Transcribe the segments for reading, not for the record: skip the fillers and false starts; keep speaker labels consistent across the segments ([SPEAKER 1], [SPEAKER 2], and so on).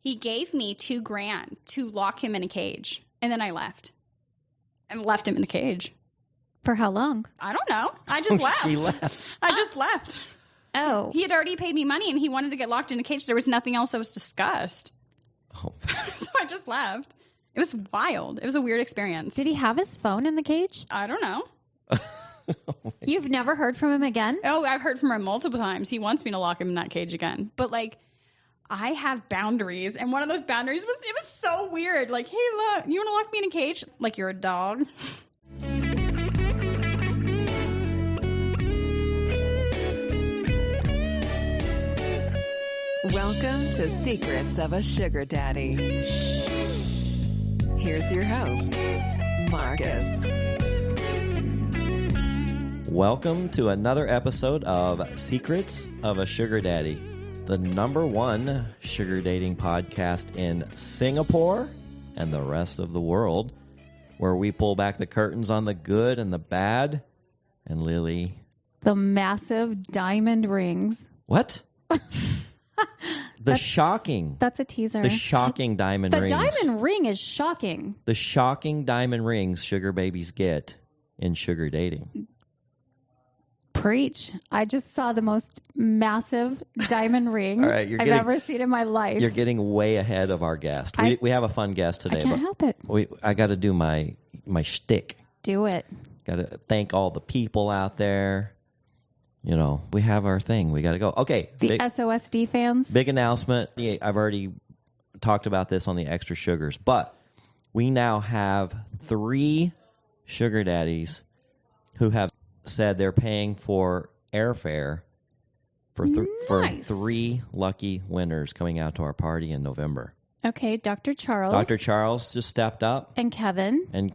[SPEAKER 1] He gave me $2,000 to lock him in a cage. And then I left. And left him in the cage.
[SPEAKER 2] For how long?
[SPEAKER 1] I don't know. I just left.
[SPEAKER 3] She left.
[SPEAKER 1] I just left.
[SPEAKER 2] Oh.
[SPEAKER 1] He had already paid me money and he wanted to get locked in a cage. There was nothing else that was discussed.
[SPEAKER 3] Oh.
[SPEAKER 1] So I just left. It was wild. It was a weird experience.
[SPEAKER 2] Did he have his phone in the cage?
[SPEAKER 1] I don't know.
[SPEAKER 2] You've never heard from him again?
[SPEAKER 1] Oh, I've heard from him multiple times. He wants me to lock him in that cage again. But like, I have boundaries. And one of those boundaries was, it was so weird. Like, hey, look, you want to lock me in a cage? Like you're a dog.
[SPEAKER 4] Welcome to Secrets of a Sugar Daddy. Here's your host, Marcus.
[SPEAKER 3] Welcome to another episode of Secrets of a Sugar Daddy, the #1 sugar dating podcast in Singapore and the rest of the world, where we pull back the curtains on the good and the bad. And Lily.
[SPEAKER 2] The massive diamond rings.
[SPEAKER 3] What? Shocking.
[SPEAKER 2] That's a teaser.
[SPEAKER 3] The shocking diamond rings.
[SPEAKER 2] The diamond ring is shocking.
[SPEAKER 3] The shocking diamond rings sugar babies get in sugar dating.
[SPEAKER 2] Preach. I just saw the most massive diamond ring
[SPEAKER 3] All right,
[SPEAKER 2] I've ever seen in my life.
[SPEAKER 3] You're getting way ahead of our guest. We have a fun guest today.
[SPEAKER 2] I can't help it.
[SPEAKER 3] I got to do my shtick.
[SPEAKER 2] Do it.
[SPEAKER 3] Got to thank all the people out there. You know, we have our thing. We got to go. Okay.
[SPEAKER 2] The SOSD fans.
[SPEAKER 3] Big announcement. Yeah, I've already talked about this on the Extra Sugars, but we now have 3 sugar daddies who have said they're paying for airfare for 3 lucky winners coming out to our party in November.
[SPEAKER 2] Okay, Dr. Charles.
[SPEAKER 3] Dr. Charles just stepped up.
[SPEAKER 2] And Kevin.
[SPEAKER 3] And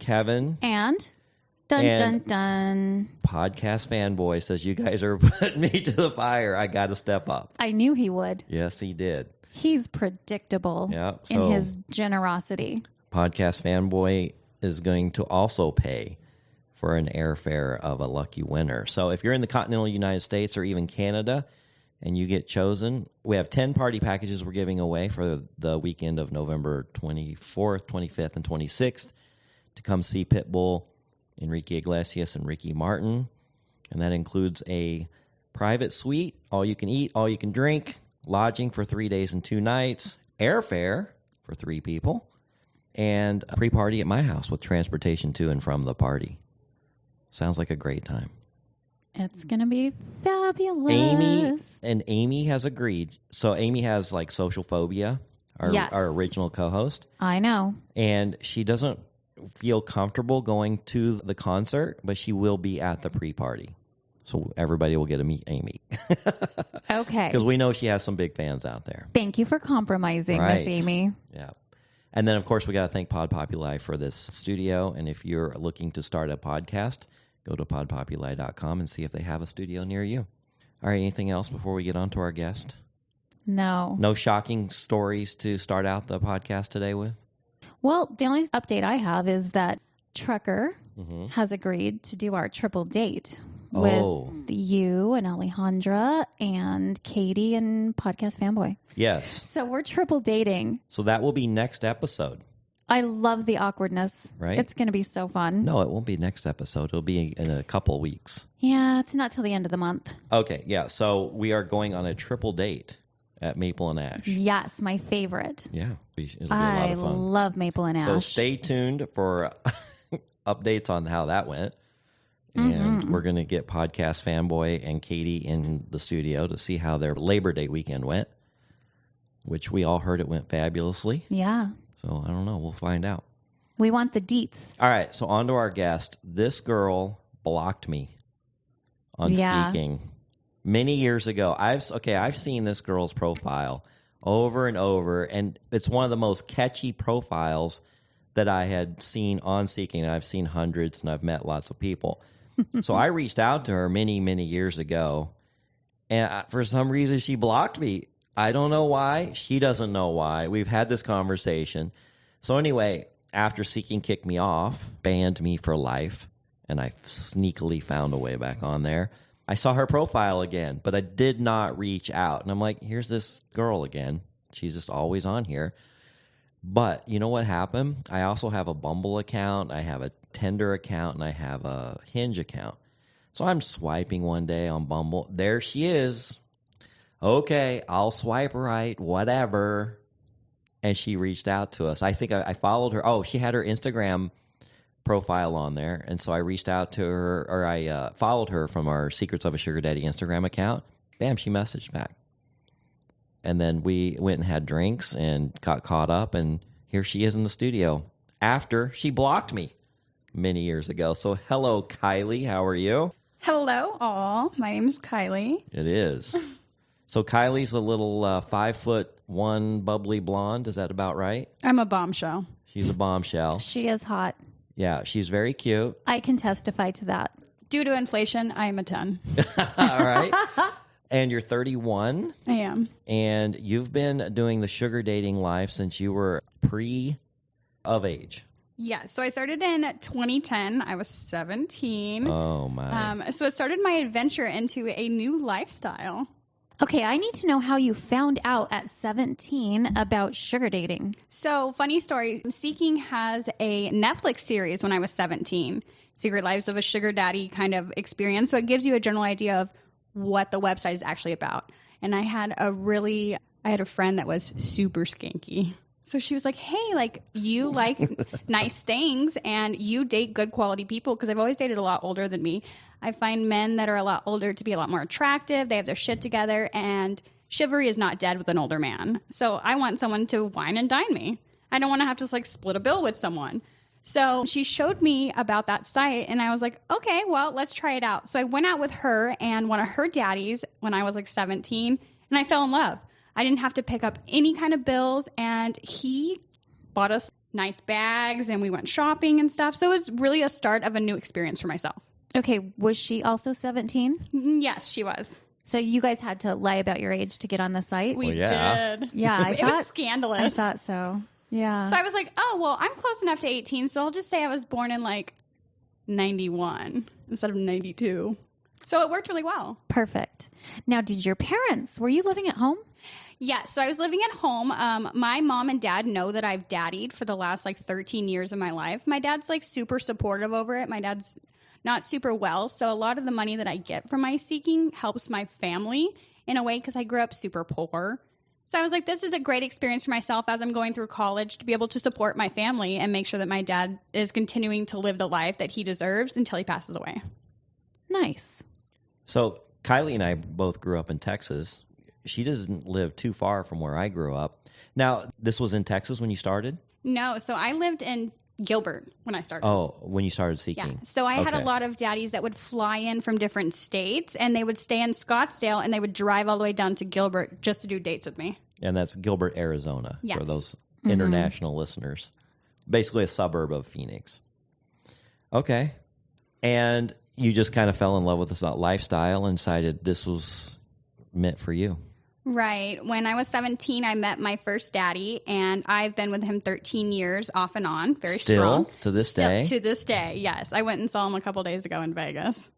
[SPEAKER 2] dun, dun.
[SPEAKER 3] Podcast Fanboy says, you guys are putting me to the fire. I got to step up.
[SPEAKER 2] I knew he would.
[SPEAKER 3] Yes, he did.
[SPEAKER 2] He's predictable in his generosity.
[SPEAKER 3] Podcast Fanboy is going to also pay for an airfare of a lucky winner. So if you're in the continental United States or even Canada and you get chosen, we have 10 party packages we're giving away for the weekend of November 24th, 25th, and 26th to come see Pitbull, Enrique Iglesias, and Ricky Martin. And that includes a private suite, all you can eat, all you can drink, lodging for 3 days and 2 nights, airfare for 3 people, and a pre-party at my house with transportation to and from the party. Sounds like a great time.
[SPEAKER 2] It's going to be fabulous.
[SPEAKER 3] Amy has agreed. So Amy has like social phobia, our original co-host.
[SPEAKER 2] I know.
[SPEAKER 3] And she doesn't feel comfortable going to the concert, but she will be at the pre-party. So everybody will get to meet Amy.
[SPEAKER 2] Okay.
[SPEAKER 3] Because we know she has some big fans out there.
[SPEAKER 2] Thank you for compromising, Miss Amy.
[SPEAKER 3] Yeah. And then, of course, we got to thank Pod Populi for this studio. And if you're looking to start a podcast, go to podpopuli.com and see if they have a studio near you. All right, anything else before we get on to our guest?
[SPEAKER 2] No.
[SPEAKER 3] No shocking stories to start out the podcast today with?
[SPEAKER 2] Well, the only update I have is that Trucker has agreed to do our triple date with you and Alejandra and Katie and Podcast Fanboy.
[SPEAKER 3] Yes.
[SPEAKER 2] So we're triple dating.
[SPEAKER 3] So that will be next episode.
[SPEAKER 2] I love the awkwardness.
[SPEAKER 3] Right?
[SPEAKER 2] It's going to be so fun.
[SPEAKER 3] No, it won't be next episode. It'll be in a couple weeks.
[SPEAKER 2] Yeah, it's not till the end of the month.
[SPEAKER 3] Okay, yeah. So we are going on a triple date at Maple and Ash.
[SPEAKER 2] Yes, my favorite.
[SPEAKER 3] Yeah, it'll be a lot of fun.
[SPEAKER 2] I love Maple and Ash.
[SPEAKER 3] So stay tuned for updates on how that went. And we're going to get Podcast Fanboy and Katie in the studio to see how their Labor Day weekend went, which we all heard it went fabulously.
[SPEAKER 2] Yeah.
[SPEAKER 3] So I don't know. We'll find out.
[SPEAKER 2] We want the deets.
[SPEAKER 3] All right. So on to our guest. This girl blocked me on Seeking many years ago. I've seen this girl's profile over and over, and it's one of the most catchy profiles that I had seen on Seeking. I've seen hundreds, and I've met lots of people. So I reached out to her many, many years ago, and for some reason she blocked me. I don't know why. She doesn't know why. We've had this conversation. So anyway, after Seeking kicked me off, banned me for life, and I sneakily found a way back on there, I saw her profile again, but I did not reach out. And I'm like, here's this girl again. she's just always on here. But you know what happened? I also have a Bumble account, I have a Tinder account, and I have a Hinge account. So I'm swiping one day on Bumble. There she is. Okay, I'll swipe right, whatever. And she reached out to us. I think I followed her. Oh, she had her Instagram profile on there. And so I reached out to her, or I followed her from our Secrets of a Sugar Daddy Instagram account. Bam, she messaged back. And then we went and had drinks and got caught up. And here she is in the studio after she blocked me many years ago. So hello, Kylie. How are you?
[SPEAKER 1] Hello, all. My name is Kylie.
[SPEAKER 3] It is. So Kylie's a little 5'1" bubbly blonde. Is that about right?
[SPEAKER 1] I'm a bombshell.
[SPEAKER 3] She's a bombshell.
[SPEAKER 2] She is hot.
[SPEAKER 3] Yeah, she's very cute.
[SPEAKER 2] I can testify to that.
[SPEAKER 1] Due to inflation, I am a 10.
[SPEAKER 3] All right. And you're 31.
[SPEAKER 1] I am.
[SPEAKER 3] And you've been doing the sugar dating life since you were of age.
[SPEAKER 1] Yeah, so I started in 2010. I was 17.
[SPEAKER 3] Oh, my.
[SPEAKER 1] So it started my adventure into a new lifestyle.
[SPEAKER 2] Okay, I need to know how you found out at 17 about sugar dating.
[SPEAKER 1] So, funny story. Seeking has a Netflix series when I was 17. Secret Lives of a Sugar Daddy kind of experience. So it gives you a general idea of what the website is actually about. And I had a friend that was super skanky. So she was like, hey, like, you like nice things and you date good quality people, because I've always dated a lot older than me. I find men that are a lot older to be a lot more attractive. They have their shit together, and chivalry is not dead with an older man. So I want someone to wine and dine me. I don't want to have to like split a bill with someone. So she showed me about that site, and I was like, okay, well, let's try it out. So I went out with her and one of her daddies when I was like 17, and I fell in love. I didn't have to pick up any kind of bills, and he bought us nice bags, and we went shopping and stuff. So it was really a start of a new experience for myself.
[SPEAKER 2] Okay, was she also 17?
[SPEAKER 1] Yes, she was.
[SPEAKER 2] So you guys had to lie about your age to get on the site?
[SPEAKER 1] We
[SPEAKER 3] yeah.
[SPEAKER 1] did.
[SPEAKER 2] Yeah,
[SPEAKER 1] It was scandalous.
[SPEAKER 2] I thought so. Yeah.
[SPEAKER 1] So I was like, oh, well, I'm close enough to 18, so I'll just say I was born in like 91 instead of 92. So it worked really well.
[SPEAKER 2] Perfect. Now, were you living at home?
[SPEAKER 1] Yeah, so I was living at home. My mom and dad know that I've daddied for the last like 13 years of my life. My dad's like super supportive over it. My dad's not super well, so a lot of the money that I get from my seeking helps my family in a way, because I grew up super poor. So I was like, this is a great experience for myself as I'm going through college to be able to support my family and make sure that my dad is continuing to live the life that he deserves until he passes away.
[SPEAKER 2] Nice.
[SPEAKER 3] So Kylie and I both grew up in Texas. She doesn't live too far from where I grew up. Now, this was in Texas when you started?
[SPEAKER 1] No, so I lived in Gilbert when I started.
[SPEAKER 3] Oh, when you started seeking.
[SPEAKER 1] Yeah. So I had a lot of daddies that would fly in from different states, and they would stay in Scottsdale, and they would drive all the way down to Gilbert just to do dates with me.
[SPEAKER 3] And that's Gilbert, Arizona,
[SPEAKER 1] Yes.
[SPEAKER 3] for those international listeners. Basically a suburb of Phoenix. Okay. And you just kind of fell in love with this lifestyle and decided this was meant for you.
[SPEAKER 1] Right. When I was 17, I met my first daddy, and I've been with him 13 years off and on. Very strong.
[SPEAKER 3] To this day?
[SPEAKER 1] To this day, yes. I went and saw him a couple days ago in Vegas.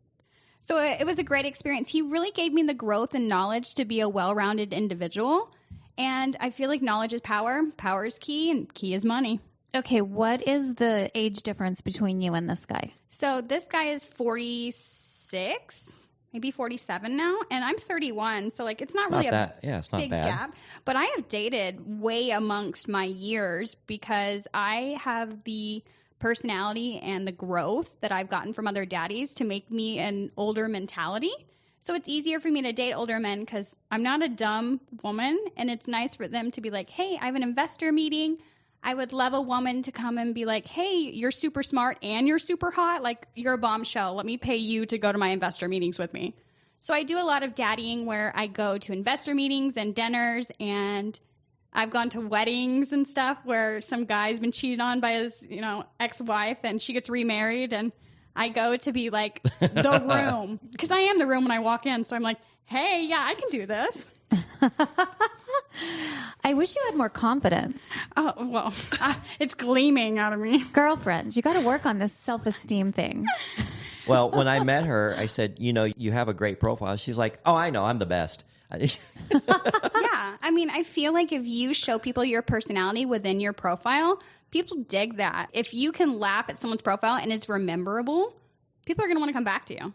[SPEAKER 1] So it was a great experience. He really gave me the growth and knowledge to be a well-rounded individual. And I feel like knowledge is power. Power is key, and key is money.
[SPEAKER 2] Okay, what is the age difference between you and this guy?
[SPEAKER 1] So this guy is 46. Maybe 47 now, and I'm 31, so like it's not really
[SPEAKER 3] it's not
[SPEAKER 1] big
[SPEAKER 3] bad.
[SPEAKER 1] gap. But I have dated way amongst my years because I have the personality and the growth that I've gotten from other daddies to make me an older mentality. So it's easier for me to date older men because I'm not a dumb woman, and it's nice for them to be like, hey, I have an investor meeting. I would love a woman to come and be like, hey, you're super smart and you're super hot. Like, you're a bombshell. Let me pay you to go to my investor meetings with me. So I do a lot of daddying where I go to investor meetings and dinners, and I've gone to weddings and stuff where some guy's been cheated on by his, ex-wife, and she gets remarried, and I go to be like the room, because I am the room when I walk in. So I'm like, hey, yeah, I can do this.
[SPEAKER 2] I wish you had more confidence.
[SPEAKER 1] Oh, well, it's gleaming out of me.
[SPEAKER 2] Girlfriend, you got to work on this self-esteem thing.
[SPEAKER 3] Well, when I met her, I said, you have a great profile. She's like, oh, I know, I'm the best.
[SPEAKER 1] Yeah. I mean, I feel like if you show people your personality within your profile, people dig that. If you can laugh at someone's profile and it's rememberable, people are going to want to come back to you.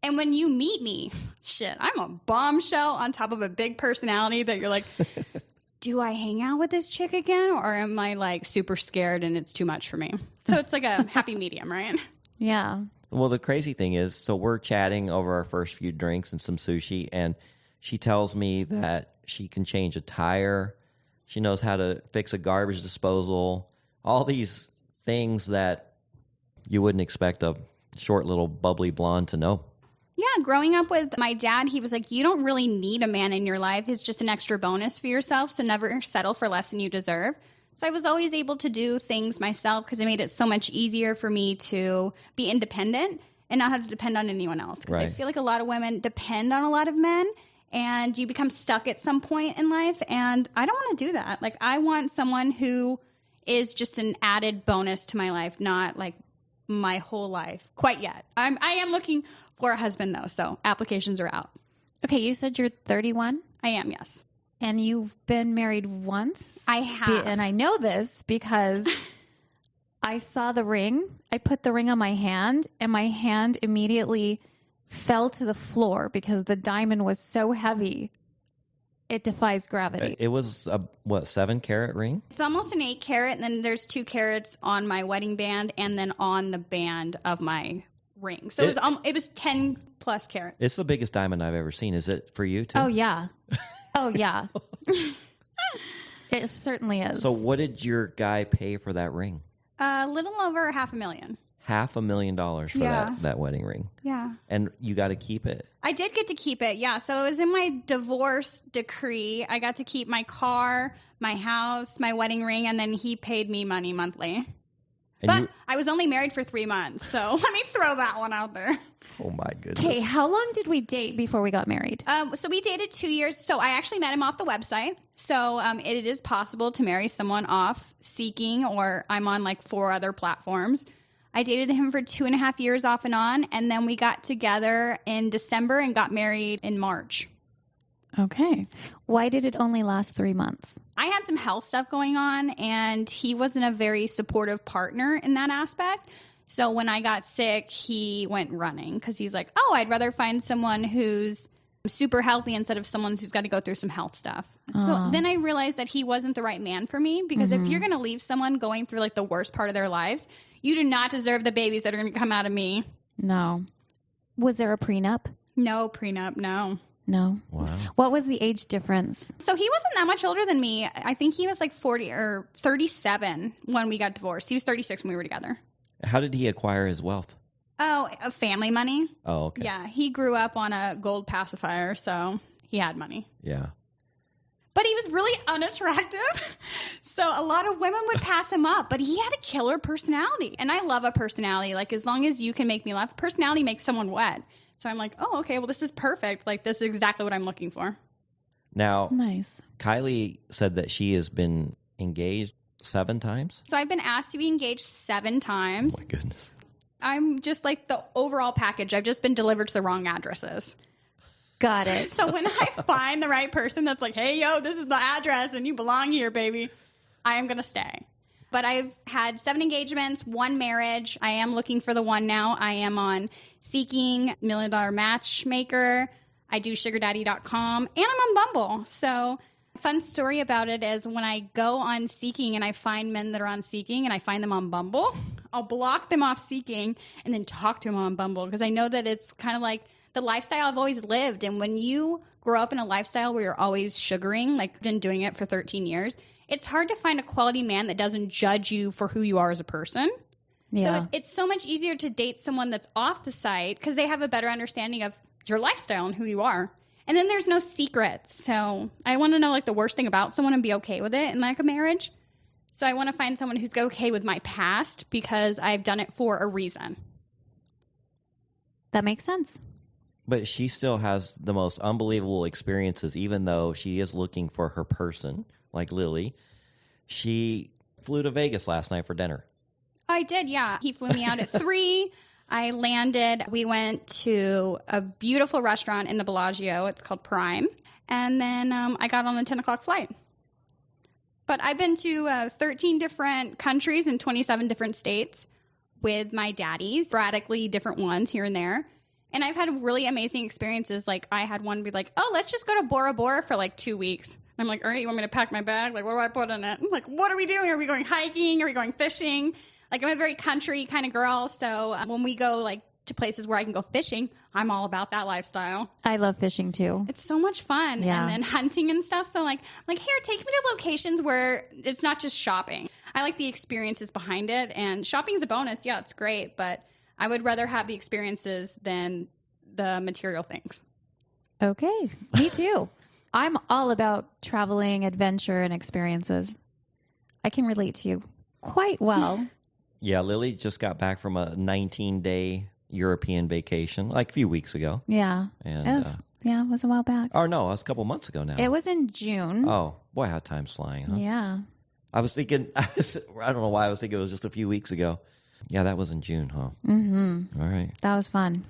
[SPEAKER 1] And when you meet me, shit, I'm a bombshell on top of a big personality that you're like, do I hang out with this chick again? Or am I like super scared and it's too much for me? So it's like a happy medium, right?
[SPEAKER 2] Yeah.
[SPEAKER 3] Well, the crazy thing is, so we're chatting over our first few drinks and some sushi, and she tells me that she can change a tire. She knows how to fix a garbage disposal. All these things that you wouldn't expect a short little bubbly blonde to know.
[SPEAKER 1] Yeah, growing up with my dad, he was like, you don't really need a man in your life. It's just an extra bonus for yourself, so never settle for less than you deserve. So I was always able to do things myself because it made it so much easier for me to be independent and not have to depend on anyone else. Because I feel like a lot of women depend on a lot of men and you become stuck at some point in life. And I don't want to do that. Like, I want someone who is just an added bonus to my life, not like my whole life quite yet. I am looking for a husband, though, so applications are out.
[SPEAKER 2] Okay, you said you're 31?
[SPEAKER 1] I am, yes.
[SPEAKER 2] And you've been married once?
[SPEAKER 1] I have.
[SPEAKER 2] And I know this because I saw the ring. I put the ring on my hand, and my hand immediately fell to the floor because the diamond was so heavy. It defies gravity.
[SPEAKER 3] It was a, 7-carat ring?
[SPEAKER 1] It's almost an 8-carat, and then there's 2 carats on my wedding band and then on the band of my ring. So it was 10 plus carat.
[SPEAKER 3] It's the biggest diamond I've ever seen. Is it for you too?
[SPEAKER 2] Oh, yeah. Oh, yeah. It certainly is.
[SPEAKER 3] So what did your guy pay for that ring?
[SPEAKER 1] A little over $500,000.
[SPEAKER 3] $500,000 for that wedding ring.
[SPEAKER 1] Yeah.
[SPEAKER 3] And you got to keep it.
[SPEAKER 1] I did get to keep it, yeah. So it was in my divorce decree. I got to keep my car, my house, my wedding ring, and then he paid me money monthly. But I was only married for 3 months, so let me throw that one out there.
[SPEAKER 3] Oh, my goodness.
[SPEAKER 2] Okay, how long did we date before we got married?
[SPEAKER 1] So we dated 2 years. So I actually met him off the website. So it is possible to marry someone off Seeking, or I'm on like 4 other platforms. I dated him for 2.5 years off and on, and then we got together in December and got married in March.
[SPEAKER 2] Okay. Why did it only last 3 months?
[SPEAKER 1] I had some health stuff going on, and he wasn't a very supportive partner in that aspect. So when I got sick, he went running because he's like, oh, I'd rather find someone who's super healthy instead of someone who's got to go through some health stuff. So then I realized that he wasn't the right man for me, because if you're going to leave someone going through like the worst part of their lives, you do not deserve the babies that are going to come out of me.
[SPEAKER 2] No. Was there a prenup?
[SPEAKER 1] No prenup, no.
[SPEAKER 2] No.
[SPEAKER 3] Wow.
[SPEAKER 2] What was the age difference?
[SPEAKER 1] So he wasn't that much older than me. I think he was like 40 or 37 when we got divorced. He was 36 when we were together.
[SPEAKER 3] How did he acquire his wealth?
[SPEAKER 1] Oh, family money.
[SPEAKER 3] Oh, okay.
[SPEAKER 1] Yeah, he grew up on a gold pacifier, so he had money.
[SPEAKER 3] Yeah.
[SPEAKER 1] But he was really unattractive. So a lot of women would pass him up, but he had a killer personality. And I love a personality. Like, as long as you can make me laugh, personality makes someone wet. So I'm like, oh, okay, well, this is perfect. Like, this is exactly what I'm looking for.
[SPEAKER 3] Now,
[SPEAKER 2] Nice.
[SPEAKER 3] Kylie said that she has been engaged 7 times.
[SPEAKER 1] So I've been asked to be engaged 7 times.
[SPEAKER 3] Oh, my goodness.
[SPEAKER 1] I'm just like the overall package. I've just been delivered to the wrong addresses.
[SPEAKER 2] Got it.
[SPEAKER 1] So when I find the right person that's like, hey, yo, this is the address and you belong here, baby, I am going to stay. But I've had 7 engagements, 1 marriage. I am looking for the one now. I am on Seeking, $1 Million Matchmaker. I do sugardaddy.com, and I'm on Bumble. So fun story about it is when I go on Seeking and I find men that are on Seeking and I find them on Bumble, I'll block them off Seeking and then talk to them on Bumble, because I know that it's kind of like the lifestyle I've always lived. And when you grow up in a lifestyle where you're always sugaring, like I've been doing it for 13 years, it's hard to find a quality man that doesn't judge you for who you are as a person.
[SPEAKER 2] Yeah.
[SPEAKER 1] So it's so much easier to date someone that's off the site because they have a better understanding of your lifestyle and who you are. And then there's no secrets. So I want to know like the worst thing about someone and be okay with it in like a marriage. So I want to find someone who's okay with my past because I've done it for a reason.
[SPEAKER 2] That makes sense.
[SPEAKER 3] But she still has the most unbelievable experiences, even though she is looking for her person, like Lily. She flew to Vegas last night for dinner.
[SPEAKER 1] I did, yeah. He flew me out at 3. I landed. We went to a beautiful restaurant in the Bellagio. It's called Prime. And then I got on the 10 o'clock flight. But I've been to 13 different countries in 27 different states with my daddies, sporadically different ones here and there. And I've had really amazing experiences. Like, I had one be like, oh, let's just go to Bora Bora for like 2 weeks. And I'm like, all right, you want me to pack my bag? Like, what do I put in it? I'm like, what are we doing? Are we going hiking? Are we going fishing? Like, I'm a very country kind of girl. So when we go like to places where I can go fishing, I'm all about that lifestyle.
[SPEAKER 2] I love fishing too.
[SPEAKER 1] It's so much fun.
[SPEAKER 2] Yeah.
[SPEAKER 1] And then hunting and stuff. So like, here, take me to locations where it's not just shopping. I like the experiences behind it. And shopping's a bonus. Yeah, it's great. But I would rather have the experiences than the material things.
[SPEAKER 2] Okay. Me too. I'm all about traveling, adventure, and experiences. I can relate to you quite well.
[SPEAKER 3] Yeah, Lily just got back from a 19-day European vacation, like a few weeks ago.
[SPEAKER 2] Yeah.
[SPEAKER 3] And,
[SPEAKER 2] it was a while back.
[SPEAKER 3] Oh, no, it was a couple months ago now.
[SPEAKER 2] It was in June.
[SPEAKER 3] Oh, boy, how time's flying, huh?
[SPEAKER 2] Yeah.
[SPEAKER 3] I was thinking, I don't know why I was thinking it was just a few weeks ago. Yeah, that was in June, huh?
[SPEAKER 2] Mm-hmm.
[SPEAKER 3] All right.
[SPEAKER 2] That was fun.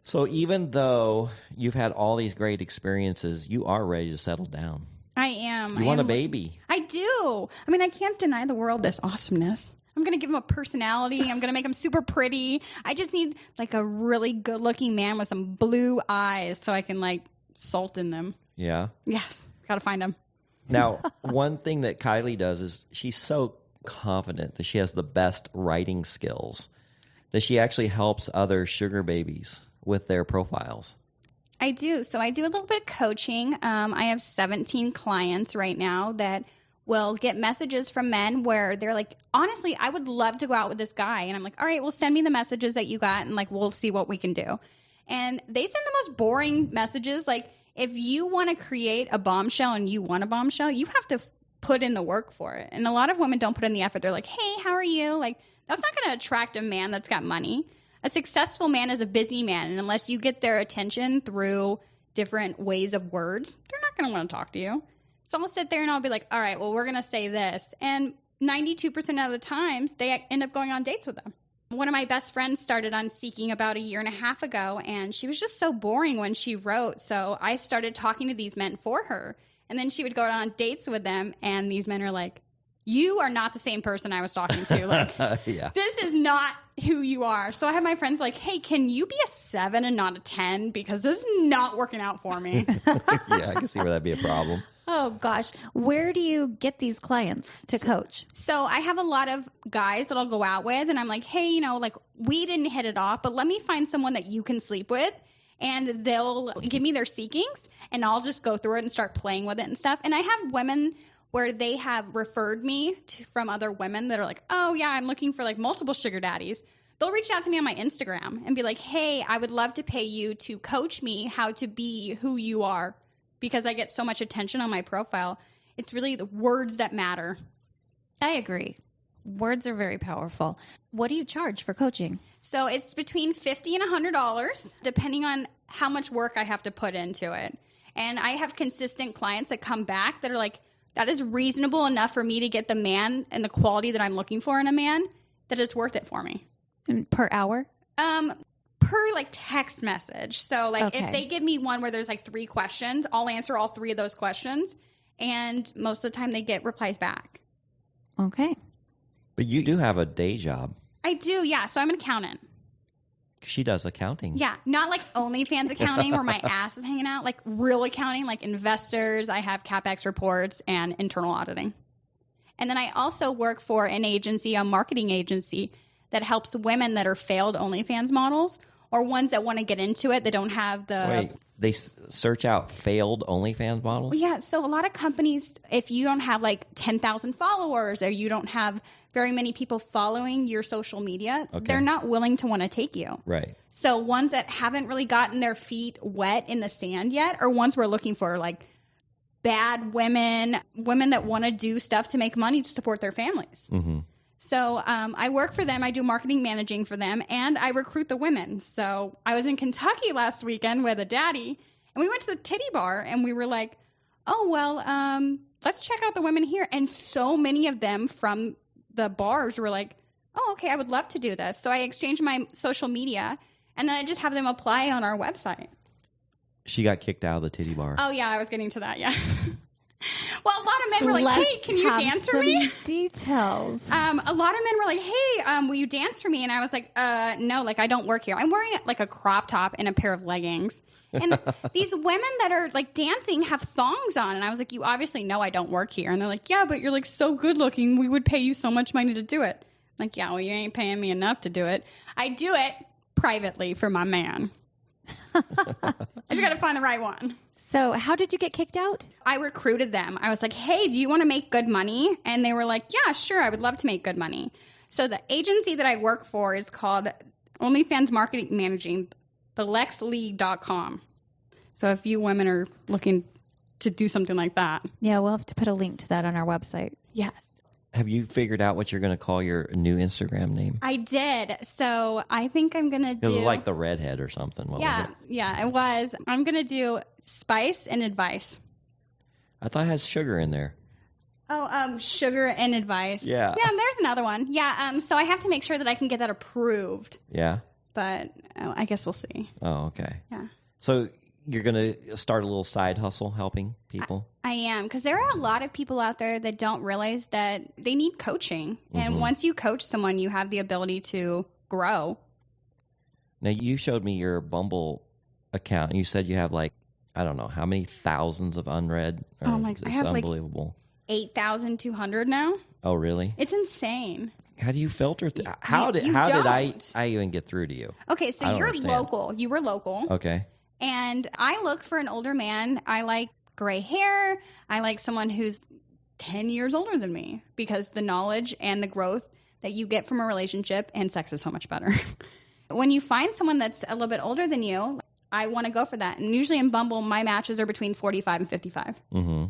[SPEAKER 3] So even though you've had all these great experiences, you are ready to settle down.
[SPEAKER 1] I am.
[SPEAKER 3] You want a baby.
[SPEAKER 1] I do. I mean, I can't deny the world this awesomeness. I'm going to give him a personality. I'm going to make him super pretty. I just need like a really good looking man with some blue eyes so I can like salt in them.
[SPEAKER 3] Yeah.
[SPEAKER 1] Yes. Got to find him.
[SPEAKER 3] Now, one thing that Kylie does is she's so confident that she has the best writing skills that she actually helps other sugar babies with their profiles.
[SPEAKER 1] I do. So I do a little bit of coaching. I have 17 clients right now that will get messages from men where they're like, honestly, I would love to go out with this guy. And I'm like, all right, well, send me the messages that you got and like, we'll see what we can do. And they send the most boring messages. Like, if you want to create a bombshell and you want a bombshell, you have to put in the work for it. And a lot of women don't put in the effort. They're like, hey, how are you? Like, that's not going to attract a man that's got money. A successful man is a busy man. And unless you get their attention through different ways of words, they're not going to want to talk to you. So I'll sit there and I'll be like, all right, well, we're going to say this. And 92% of the times, they end up going on dates with them. One of my best friends started on Seeking about 1.5 years ago, and she was just so boring when she wrote. So I started talking to these men for her. And then she would go on dates with them, and these men are like, you are not the same person I was talking to. Like,
[SPEAKER 3] yeah.
[SPEAKER 1] This is not who you are. So I have my friends like, hey, can you be a 7 and not a 10? Because this is not working out for me.
[SPEAKER 3] Yeah, I can see where that'd be a problem.
[SPEAKER 2] Oh, gosh. Where do you get these clients to coach?
[SPEAKER 1] So I have a lot of guys that I'll go out with, and I'm like, hey, you know, like, we didn't hit it off, but let me find someone that you can sleep with. And they'll give me their seekings, and I'll just go through it and start playing with it and stuff. And I have women where they have referred me from other women that are like, oh, yeah, I'm looking for like multiple sugar daddies. They'll reach out to me on my Instagram and be like, hey, I would love to pay you to coach me how to be who you are, because I get so much attention on my profile. It's really the words that matter.
[SPEAKER 2] I agree. Words are very powerful. What do you charge for coaching?
[SPEAKER 1] So it's between $50 and $100, depending on how much work I have to put into it. And I have consistent clients that come back that are like, that is reasonable enough for me to get the man and the quality that I'm looking for in a man, that it's worth it for me.
[SPEAKER 2] Per hour?
[SPEAKER 1] Per like text message. So like
[SPEAKER 2] Okay.
[SPEAKER 1] if they give me one where there's like 3 questions, I'll answer all 3 of those questions. And most of the time they get replies back.
[SPEAKER 2] Okay.
[SPEAKER 3] But you do have a day job.
[SPEAKER 1] I do, yeah. So I'm an accountant.
[SPEAKER 3] She does accounting.
[SPEAKER 1] Yeah, not like OnlyFans accounting where my ass is hanging out, like real accounting, like investors. I have CapEx reports and internal auditing. And then I also work for an agency, a marketing agency that helps women that are failed OnlyFans models or ones that want to get into it that don't have the...
[SPEAKER 3] Wait, they search out failed OnlyFans models?
[SPEAKER 1] Yeah, so a lot of companies, if you don't have like 10,000 followers or you don't have very many people following your social media, they're not willing to want to take you.
[SPEAKER 3] Right.
[SPEAKER 1] So ones that haven't really gotten their feet wet in the sand yet are ones we're looking for, like bad women that want to do stuff to make money to support their families.
[SPEAKER 3] Mm-hmm.
[SPEAKER 1] So I work for them. I do marketing managing for them, and I recruit the women. So I was in Kentucky last weekend with a daddy, and we went to the titty bar, and we were like, oh, well, let's check out the women here. And so many of them from the bars were like, oh, okay, I would love to do this. So I exchange my social media, and then I just have them apply on our website.
[SPEAKER 3] She got kicked out of the titty bar.
[SPEAKER 1] Oh, yeah, I was getting to that, yeah. Well, a lot of men were like,
[SPEAKER 2] Let's
[SPEAKER 1] hey, can you
[SPEAKER 2] have
[SPEAKER 1] dance for
[SPEAKER 2] some
[SPEAKER 1] me?
[SPEAKER 2] Details.
[SPEAKER 1] A lot of men were like, hey, will you dance for me? And I was like, no, like I don't work here. I'm wearing like a crop top and a pair of leggings. And these women that are like dancing have thongs on. And I was like, you obviously know I don't work here. And they're like, yeah, but you're like so good looking. We would pay you so much money to do it. I'm like, yeah, well, you ain't paying me enough to do it. I do it privately for my man. I just got to find the right one.
[SPEAKER 2] So how did you get kicked out?
[SPEAKER 1] I recruited them. I was like, hey, do you want to make good money? And they were like, yeah, sure. I would love to make good money. So the agency that I work for is called OnlyFans Marketing Managing, thelexleague.com. So if you women are looking to do something like that.
[SPEAKER 2] Yeah, we'll have to put a link to that on our website.
[SPEAKER 1] Yes.
[SPEAKER 3] Have you figured out what you're going to call your new Instagram name?
[SPEAKER 1] I did. So I think I'm going to do...
[SPEAKER 3] It was like the redhead or something. What was it?
[SPEAKER 1] Yeah, it was. I'm going to do Spice and Advice.
[SPEAKER 3] I thought it had sugar in there.
[SPEAKER 1] Oh, Sugar and Advice.
[SPEAKER 3] Yeah.
[SPEAKER 1] Yeah, there's another one. Yeah, so I have to make sure that I can get that approved.
[SPEAKER 3] Yeah?
[SPEAKER 1] But I guess we'll see.
[SPEAKER 3] Oh, okay.
[SPEAKER 1] Yeah.
[SPEAKER 3] So you're going to start a little side hustle helping people?
[SPEAKER 1] I am, because there are a lot of people out there that don't realize that they need coaching. And once you coach someone, you have the ability to grow.
[SPEAKER 3] Now, you showed me your Bumble account, and you said you have like, I don't know, how many thousands of unread?
[SPEAKER 1] Oh my!
[SPEAKER 3] It's
[SPEAKER 1] I have
[SPEAKER 3] unbelievable.
[SPEAKER 1] Like 8,200 now.
[SPEAKER 3] Oh, really?
[SPEAKER 1] It's insane.
[SPEAKER 3] How do you filter? How did
[SPEAKER 1] you
[SPEAKER 3] I even get through to you?
[SPEAKER 1] Okay, so you're
[SPEAKER 3] understand.
[SPEAKER 1] local. You were local.
[SPEAKER 3] Okay.
[SPEAKER 1] And I look for an older man. I like gray hair. I like someone who's 10 years older than me, because the knowledge and the growth that you get from a relationship and sex is so much better. When you find someone that's a little bit older than you, I want to go for that. And usually in Bumble, my matches are between 45 and 55.
[SPEAKER 3] Mm-hmm.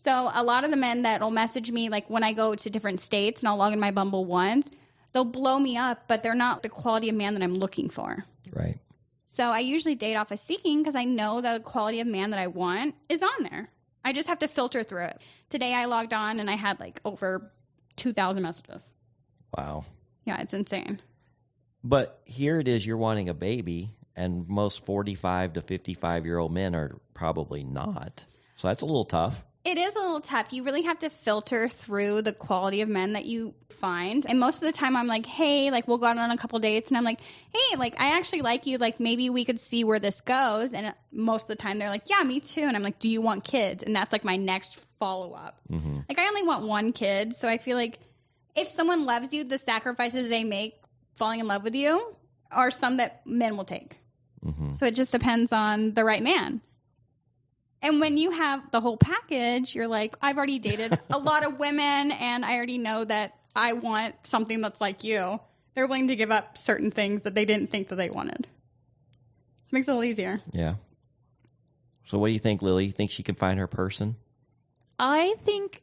[SPEAKER 1] So a lot of the men that will message me, like when I go to different states and I'll log in my Bumble once, they'll blow me up, but they're not the quality of man that I'm looking for.
[SPEAKER 3] Right.
[SPEAKER 1] So I usually date off of Seeking because I know the quality of man that I want is on there. I just have to filter through it. Today I logged on and I had like over 2,000 messages.
[SPEAKER 3] Wow.
[SPEAKER 1] Yeah, it's insane.
[SPEAKER 3] But here it is, you're wanting a baby, and most 45 to 55-year-old men are probably not. So that's a little tough.
[SPEAKER 1] It is a little tough. You really have to filter through the quality of men that you find. And most of the time I'm like, hey, like we'll go out on a couple dates and I'm like, hey, like I actually like you. Like maybe we could see where this goes. And most of the time they're like, yeah, me too. And I'm like, do you want kids? And that's like my next follow-up. Mm-hmm. Like I only want one kid. So I feel like if someone loves you, the sacrifices they make falling in love with you are some that men will take. Mm-hmm. So it just depends on the right man. And when you have the whole package, you're like, I've already dated a lot of women and I already know that I want something that's like you. They're willing to give up certain things that they didn't think that they wanted. So it makes it a little easier.
[SPEAKER 3] Yeah. So what do you think, Lily? You think she can find her person?
[SPEAKER 2] I think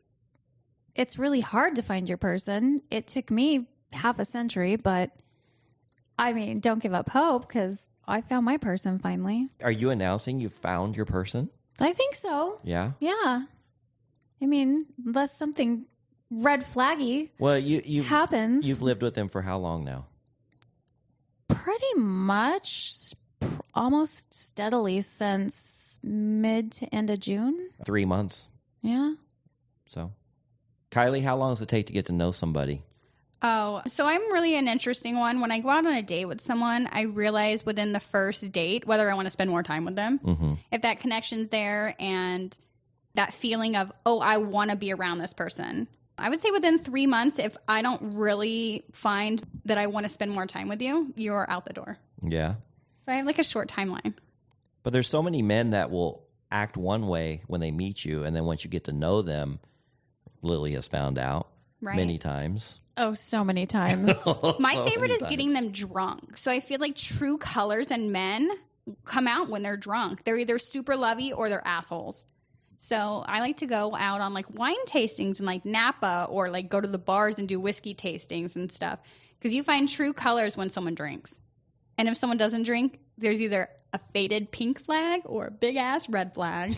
[SPEAKER 2] it's really hard to find your person. It took me half a century, but I mean, don't give up hope because I found my person finally.
[SPEAKER 3] Are you announcing you found your person?
[SPEAKER 2] I think so.
[SPEAKER 3] Yeah?
[SPEAKER 2] Yeah. I mean, unless something red flaggy happens.
[SPEAKER 3] You've lived with him for how long now?
[SPEAKER 2] Pretty much almost steadily since mid to end of June.
[SPEAKER 3] 3 months.
[SPEAKER 2] Yeah.
[SPEAKER 3] So, Kylie, how long does it take to get to know somebody?
[SPEAKER 1] Oh, so I'm really an interesting one. When I go out on a date with someone, I realize within the first date whether I want to spend more time with them. Mm-hmm. If that connection's there and that feeling of, oh, I want to be around this person. I would say within 3 months, if I don't really find that I want to spend more time with you, you're out the door.
[SPEAKER 3] Yeah.
[SPEAKER 1] So I have like a short timeline.
[SPEAKER 3] But there's so many men that will act one way when they meet you, and then once you get to know them, Lily has found out many times.
[SPEAKER 2] Oh, so many times.
[SPEAKER 1] My favorite is getting them drunk. So I feel like true colors in men come out when they're drunk. They're either super lovey or they're assholes. So I like to go out on like wine tastings and like Napa, or like go to the bars and do whiskey tastings and stuff. Because you find true colors when someone drinks. And if someone doesn't drink, there's either a faded pink flag or a big ass red flag.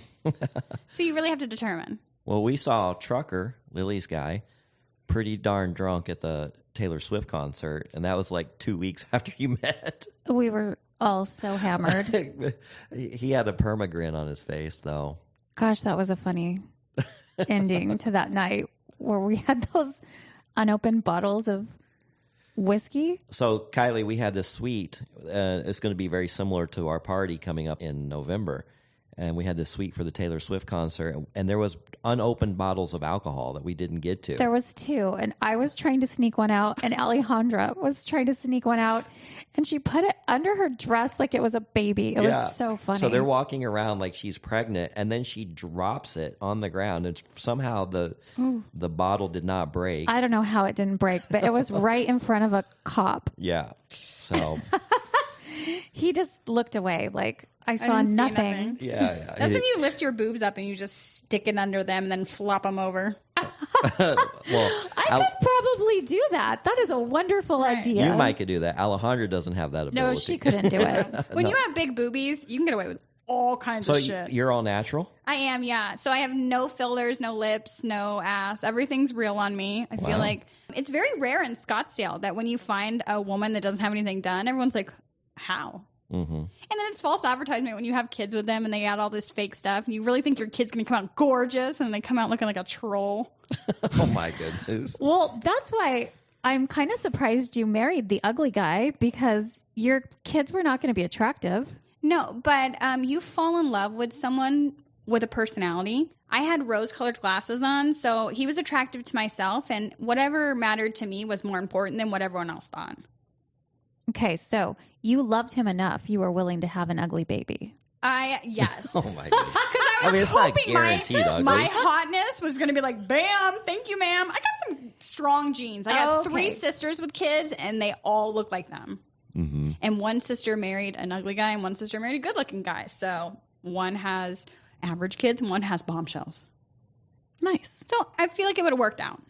[SPEAKER 1] So you really have to determine.
[SPEAKER 3] Well, we saw Trucker, Lily's guy, pretty darn drunk at the Taylor Swift concert, and that was like 2 weeks after you met.
[SPEAKER 2] We were all so hammered.
[SPEAKER 3] He had a permagrin on his face, though.
[SPEAKER 2] Gosh, that was a funny ending to that night where we had those unopened bottles of whiskey.
[SPEAKER 3] So, Kylie, we had this suite. It's going to be very similar to our party coming up in November. And we had this suite for the Taylor Swift concert. And there was unopened bottles of alcohol that we didn't get to.
[SPEAKER 2] There was 2. And I was trying to sneak one out. And Alejandra was trying to sneak one out. And she put it under her dress like it was a baby. It was so funny.
[SPEAKER 3] So they're walking around like she's pregnant. And then she drops it on the ground. And somehow the bottle did not break.
[SPEAKER 2] I don't know how it didn't break. But it was right in front of a cop.
[SPEAKER 3] Yeah. So...
[SPEAKER 2] He just looked away like I saw nothing.
[SPEAKER 3] Yeah.
[SPEAKER 1] That's when you lift your boobs up and you just stick it under them and then flop them over.
[SPEAKER 3] Well,
[SPEAKER 2] I could probably do that. That is a wonderful idea.
[SPEAKER 3] You might could do that. Alejandra doesn't have that ability.
[SPEAKER 2] No, she couldn't do it.
[SPEAKER 1] When you have big boobies, you can get away with all kinds of shit.
[SPEAKER 3] So you're all natural?
[SPEAKER 1] I am, yeah. So I have no fillers, no lips, no ass. Everything's real on me. I feel like it's very rare in Scottsdale that when you find a woman that doesn't have anything done, everyone's like, how? Mm-hmm. And then it's false advertisement when you have kids with them and they add all this fake stuff and you really think your kid's going to come out gorgeous and they come out looking like a troll.
[SPEAKER 3] Oh my goodness.
[SPEAKER 2] Well, that's why I'm kind of surprised you married the ugly guy because your kids were not going to be attractive.
[SPEAKER 1] No, but you fall in love with someone with a personality. I had rose-colored glasses on, so he was attractive to myself and whatever mattered to me was more important than what everyone else thought.
[SPEAKER 2] Okay, so you loved him enough. You were willing to have an ugly baby.
[SPEAKER 1] Yes.
[SPEAKER 3] Oh my goodness.
[SPEAKER 1] Because I was
[SPEAKER 3] it's not
[SPEAKER 1] hoping
[SPEAKER 3] guaranteed ugly.
[SPEAKER 1] my hotness was going to be like, bam, thank you, ma'am. I got some strong genes. I got 3 sisters with kids, and they all look like them. Mm-hmm. And one sister married an ugly guy, and one sister married a good-looking guy. So one has average kids, and one has bombshells.
[SPEAKER 2] Nice.
[SPEAKER 1] So I feel like it would have worked out.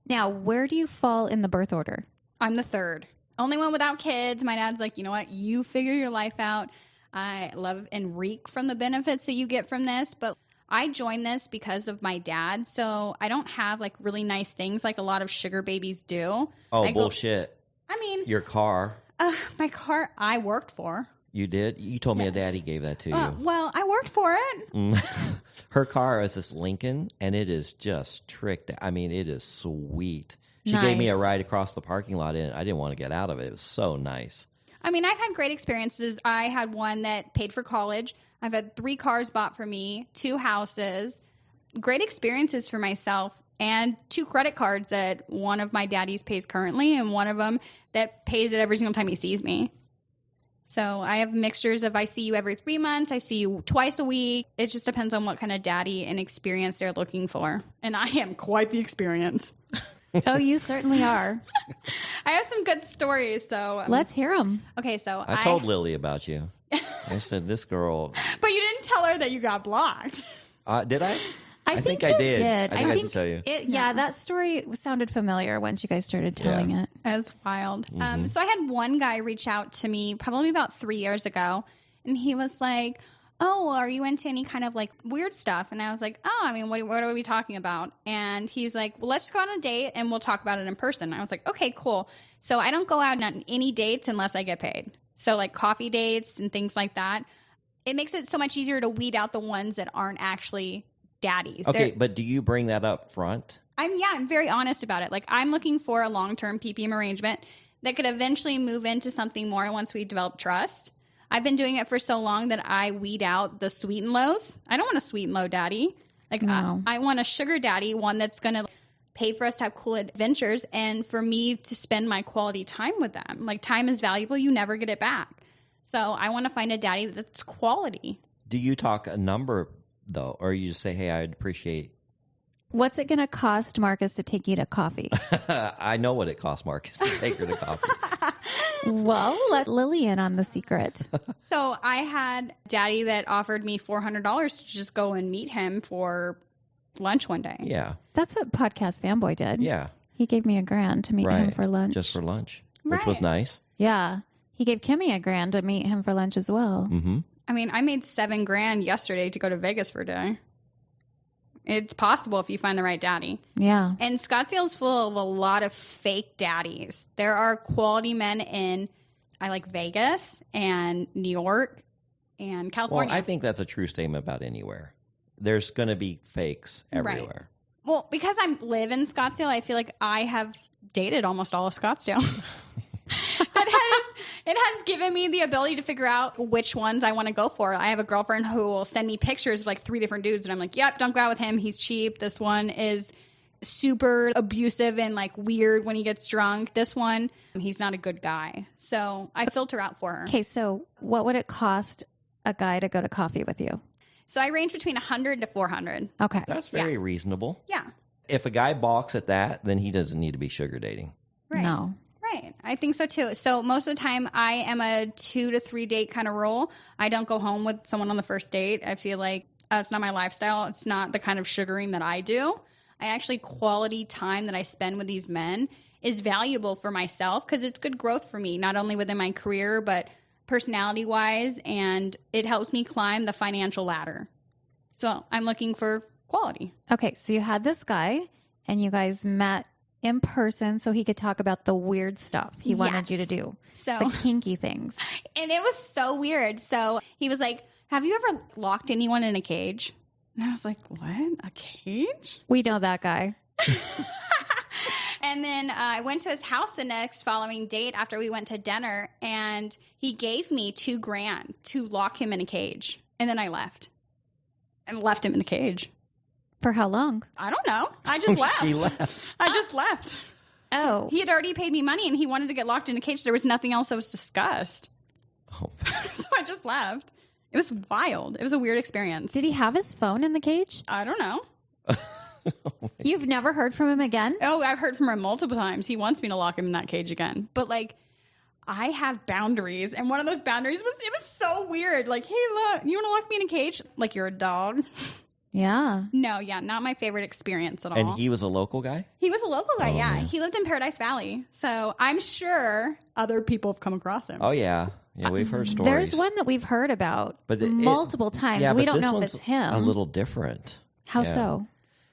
[SPEAKER 2] Now, where do you fall in the birth order?
[SPEAKER 1] I'm the 3rd. Only one without kids. My dad's like, you know what? You figure your life out. I love and reek from the benefits that you get from this. But I joined this because of my dad. So I don't have like really nice things like a lot of sugar babies do.
[SPEAKER 3] Oh, bullshit. Your car.
[SPEAKER 1] My car I worked for.
[SPEAKER 3] You did? You told me a daddy gave that to you.
[SPEAKER 1] Well, I worked for it.
[SPEAKER 3] Her car is this Lincoln, and it is just tricked. I mean, it is sweet. She gave me a ride across the parking lot in it. I didn't want to get out of it. It was so nice.
[SPEAKER 1] I mean, I've had great experiences. I had one that paid for college. I've had 3 cars bought for me, 2 houses, great experiences for myself, and 2 credit cards that one of my daddies pays currently and one of them that pays it every single time he sees me. So I have mixtures of I see you every 3 months, I see you twice a week. It just depends on what kind of daddy and experience they're looking for. And I am quite the experience.
[SPEAKER 2] Oh, you certainly are.
[SPEAKER 1] I have some good stories, so...
[SPEAKER 2] Let's hear them.
[SPEAKER 1] Okay, so
[SPEAKER 3] I told Lily about you. I said, this girl...
[SPEAKER 1] But you didn't tell her that you got blocked.
[SPEAKER 3] Did I?
[SPEAKER 2] I think I did.
[SPEAKER 3] I think I did tell you.
[SPEAKER 2] That story sounded familiar once you guys started telling it.
[SPEAKER 1] It's wild. So I had one guy reach out to me probably about 3 years ago, and he was like... oh, are you into any kind of like weird stuff? And I was like, oh, I mean, what are we talking about? And he's like, well, let's just go on a date and we'll talk about it in person. I was like, okay, cool. So I don't go out on any dates unless I get paid. So like coffee dates and things like that. It makes it so much easier to weed out the ones that aren't actually daddies.
[SPEAKER 3] Okay, but do you bring that up front?
[SPEAKER 1] I'm very honest about it. Like I'm looking for a long-term PPM arrangement that could eventually move into something more once we develop trust. I've been doing it for so long that I weed out the sweet and lows. I don't want a sweet and low daddy. Like no. I want a sugar daddy, one that's going to pay for us to have cool adventures and for me to spend my quality time with them. Like time is valuable. You never get it back. So I want to find a daddy that's quality.
[SPEAKER 3] Do you talk a number though? Or you just say, hey, I'd appreciate...
[SPEAKER 2] What's it going to cost Marcus to take you to coffee?
[SPEAKER 3] I know what it costs Marcus to take her to coffee.
[SPEAKER 2] Well, let Lily in on the secret.
[SPEAKER 1] So I had daddy that offered me $400 to just go and meet him for lunch one day.
[SPEAKER 3] Yeah.
[SPEAKER 2] That's what Podcast Fanboy did.
[SPEAKER 3] Yeah.
[SPEAKER 2] He gave me $1,000 to meet him for lunch.
[SPEAKER 3] Just for lunch, which was nice.
[SPEAKER 2] Yeah. He gave Kimmy $1,000 to meet him for lunch as well.
[SPEAKER 3] Mm-hmm.
[SPEAKER 1] I mean, I made $7,000 yesterday to go to Vegas for a day. It's possible if you find the right daddy.
[SPEAKER 2] Yeah.
[SPEAKER 1] And Scottsdale's full of a lot of fake daddies. There are quality men in, I like Vegas and New York and California.
[SPEAKER 3] Well, I think that's a true statement about anywhere. There's going to be fakes everywhere.
[SPEAKER 1] Right. Well, because I live in Scottsdale, I feel like I have dated almost all of Scottsdale. It has given me the ability to figure out which ones I want to go for. I have a girlfriend who will send me pictures of like 3 different dudes, and I'm like, yep, don't go out with him. He's cheap. This one is super abusive and like weird when he gets drunk. This one, he's not a good guy. So I filter out for her.
[SPEAKER 2] Okay, so what would it cost a guy to go to coffee with you?
[SPEAKER 1] So I range between 100 to 400.
[SPEAKER 2] Okay.
[SPEAKER 3] That's very reasonable.
[SPEAKER 1] Yeah.
[SPEAKER 3] If a guy balks at that, then he doesn't need to be sugar dating.
[SPEAKER 1] Right.
[SPEAKER 2] No.
[SPEAKER 1] Right. I think so too. So most of the time I am a 2 to 3 date kind of rule. I don't go home with someone on the first date. I feel like it's not my lifestyle. It's not the kind of sugaring that I do. I actually, quality time that I spend with these men is valuable for myself because it's good growth for me, not only within my career, but personality wise. And it helps me climb the financial ladder. So I'm looking for quality.
[SPEAKER 2] Okay, so you had this guy and you guys met in person so he could talk about the weird stuff he wanted you to do.
[SPEAKER 1] So
[SPEAKER 2] the kinky things.
[SPEAKER 1] And it was so weird. So he was like, have you ever locked anyone in a cage? And I was like, what? A cage?
[SPEAKER 2] We know that guy.
[SPEAKER 1] And then I went to his house the next following date after we went to dinner, and he gave me $2,000 to lock him in a cage. And then I left. And left him in the cage.
[SPEAKER 2] For how long?
[SPEAKER 1] I don't know. I just left.
[SPEAKER 3] She left.
[SPEAKER 1] I just left.
[SPEAKER 2] Oh.
[SPEAKER 1] He had already paid me money and he wanted to get locked in a cage. There was nothing else that was discussed.
[SPEAKER 3] Oh.
[SPEAKER 1] So I just left. It was wild. It was a weird experience.
[SPEAKER 2] Did he have his phone in the cage?
[SPEAKER 1] I don't know.
[SPEAKER 2] You've never heard from him again?
[SPEAKER 1] Oh, I've heard from him multiple times. He wants me to lock him in that cage again. But like, I have boundaries. And one of those boundaries it was so weird. Like, hey, look, you want to lock me in a cage? Like you're a dog?
[SPEAKER 2] Yeah.
[SPEAKER 1] No, yeah, not my favorite experience at all.
[SPEAKER 3] And he was a local guy?
[SPEAKER 1] He was a local guy, yeah.
[SPEAKER 3] man.
[SPEAKER 1] He lived in Paradise Valley. So I'm sure other people have come across him.
[SPEAKER 3] Oh, yeah. Yeah, we've heard stories.
[SPEAKER 2] There's one that we've heard about multiple times.
[SPEAKER 3] Yeah,
[SPEAKER 2] we
[SPEAKER 3] but
[SPEAKER 2] don't
[SPEAKER 3] this
[SPEAKER 2] know if
[SPEAKER 3] one's
[SPEAKER 2] it's him.
[SPEAKER 3] a little different.
[SPEAKER 2] How
[SPEAKER 3] Yeah.
[SPEAKER 2] so?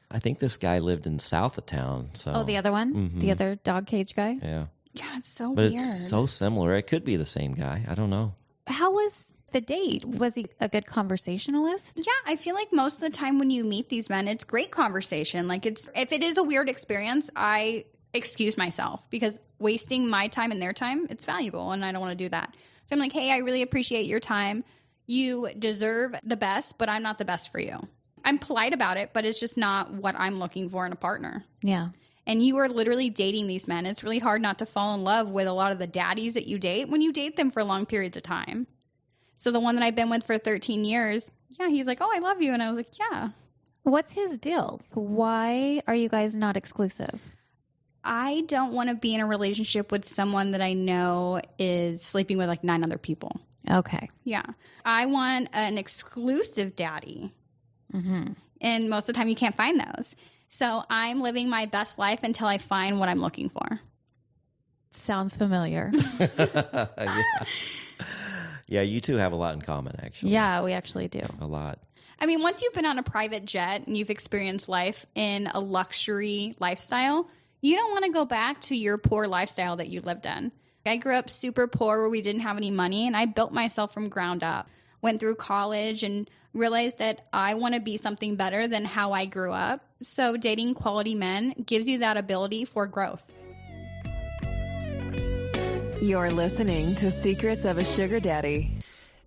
[SPEAKER 3] I think this guy lived in south of town. So.
[SPEAKER 2] Oh, the other one? The other dog cage guy?
[SPEAKER 3] Yeah.
[SPEAKER 1] Yeah, it's so
[SPEAKER 3] But
[SPEAKER 1] weird.
[SPEAKER 3] it's so similar. It could be the same guy. I don't know.
[SPEAKER 2] How was the date? Was he a good conversationalist?
[SPEAKER 1] Yeah, I feel like most of the time when you meet these men, it's great conversation. Like if it is a weird experience, I excuse myself because wasting my time and their time, it's valuable and I don't want to do that. So I'm like, hey, I really appreciate your time. You deserve the best, but I'm not the best for you. I'm polite about it, but it's just not what I'm looking for in a partner.
[SPEAKER 2] Yeah.
[SPEAKER 1] And you are literally dating these men. It's really hard not to fall in love with a lot of the daddies that you date when you date them for long periods of time. So the one that I've been with for 13 years, yeah, he's like, oh, I love you. And I was like, yeah.
[SPEAKER 2] What's his deal? Why are you guys not exclusive?
[SPEAKER 1] I don't want to be in a relationship with someone that I know is sleeping with like 9 other people.
[SPEAKER 2] Okay.
[SPEAKER 1] Yeah. I want an exclusive daddy.
[SPEAKER 2] Mm-hmm.
[SPEAKER 1] And most of the time you can't find those. So I'm living my best life until I find what I'm looking for.
[SPEAKER 2] Sounds familiar.
[SPEAKER 3] Yeah. Yeah, you two have a lot in common, actually.
[SPEAKER 2] Yeah, we actually do.
[SPEAKER 3] A lot.
[SPEAKER 1] I mean, once you've been on a private jet and you've experienced life in a luxury lifestyle, you don't want to go back to your poor lifestyle that you lived in. I grew up super poor where we didn't have any money, and I built myself from ground up. Went through college and realized that I want to be something better than how I grew up. So dating quality men gives you that ability for growth.
[SPEAKER 4] You're listening to Secrets of a Sugar Daddy.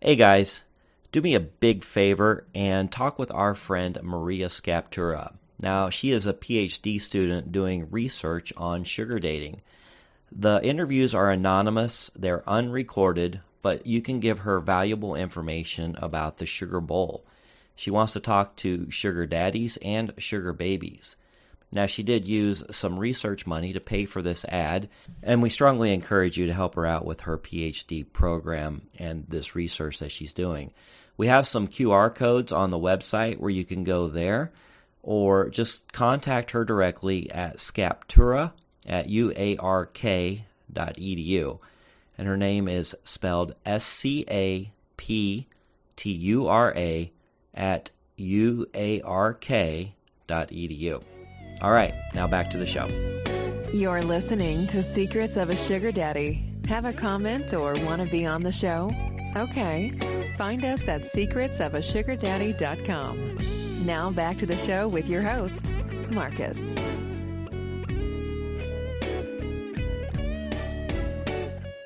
[SPEAKER 3] Hey, guys. Do me a big favor and talk with our friend Maria Scaptura. Now, she is a PhD student doing research on sugar dating. The interviews are anonymous, they're unrecorded, but you can give her valuable information about the sugar bowl. She wants to talk to sugar daddies and sugar babies. Now, she did use some research money to pay for this ad, and we strongly encourage you to help her out with her PhD program and this research that she's doing. We have some QR codes on the website where you can go there, or just contact her directly at Scaptura at uark.edu. And her name is spelled Scaptura at uark.edu. sugar.edu. All right, now back to the show.
[SPEAKER 4] You're listening to Secrets of a Sugar Daddy. Have a comment or want to be on the show? Okay. Find us at secretsofasugardaddy.com. Now back to the show with your host, Marcus.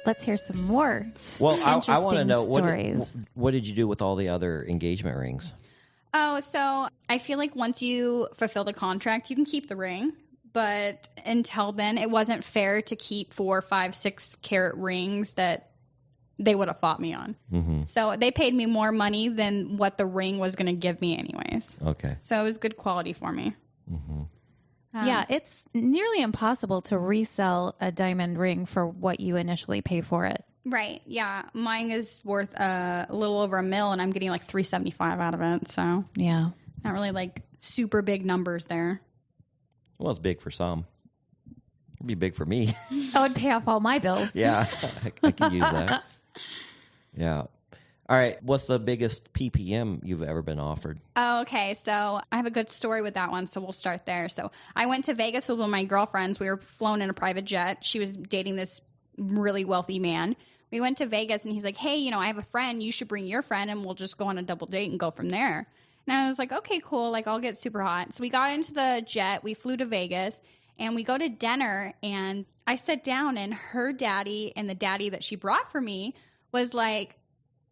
[SPEAKER 2] Let's hear some more.
[SPEAKER 3] Well, I want to
[SPEAKER 2] interesting
[SPEAKER 3] know,
[SPEAKER 2] stories.
[SPEAKER 3] what did you do with all the other engagement rings?
[SPEAKER 1] Oh, so I feel like once you fulfill the contract, you can keep the ring. But until then, it wasn't fair to keep 4, 5, 6 carat rings that they would have fought me on. Mm-hmm. So they paid me more money than what the ring was going to give me anyways.
[SPEAKER 3] Okay.
[SPEAKER 1] So it was good quality for me.
[SPEAKER 3] Mm-hmm.
[SPEAKER 2] Yeah, it's nearly impossible to resell a diamond ring for what you initially pay for it.
[SPEAKER 1] Right. Yeah. Mine is worth a little over $1 million, and I'm getting like $375 out of it. So
[SPEAKER 2] yeah,
[SPEAKER 1] not really like super big numbers there.
[SPEAKER 3] Well, it's big for some. It'd be big for me.
[SPEAKER 2] That would pay off all my bills.
[SPEAKER 3] Yeah, I could use that. Yeah. All right. What's the biggest PPM you've ever been offered?
[SPEAKER 1] Oh, okay. So I have a good story with that one. So we'll start there. So I went to Vegas with one of my girlfriends. We were flown in a private jet. She was dating this really wealthy man. We went to Vegas and he's like, hey, I have a friend. You should bring your friend and we'll just go on a double date and go from there. And I was like, okay, cool. Like, I'll get super hot. So we got into the jet. We flew to Vegas and we go to dinner. And I sat down and her daddy and the daddy that she brought for me was like,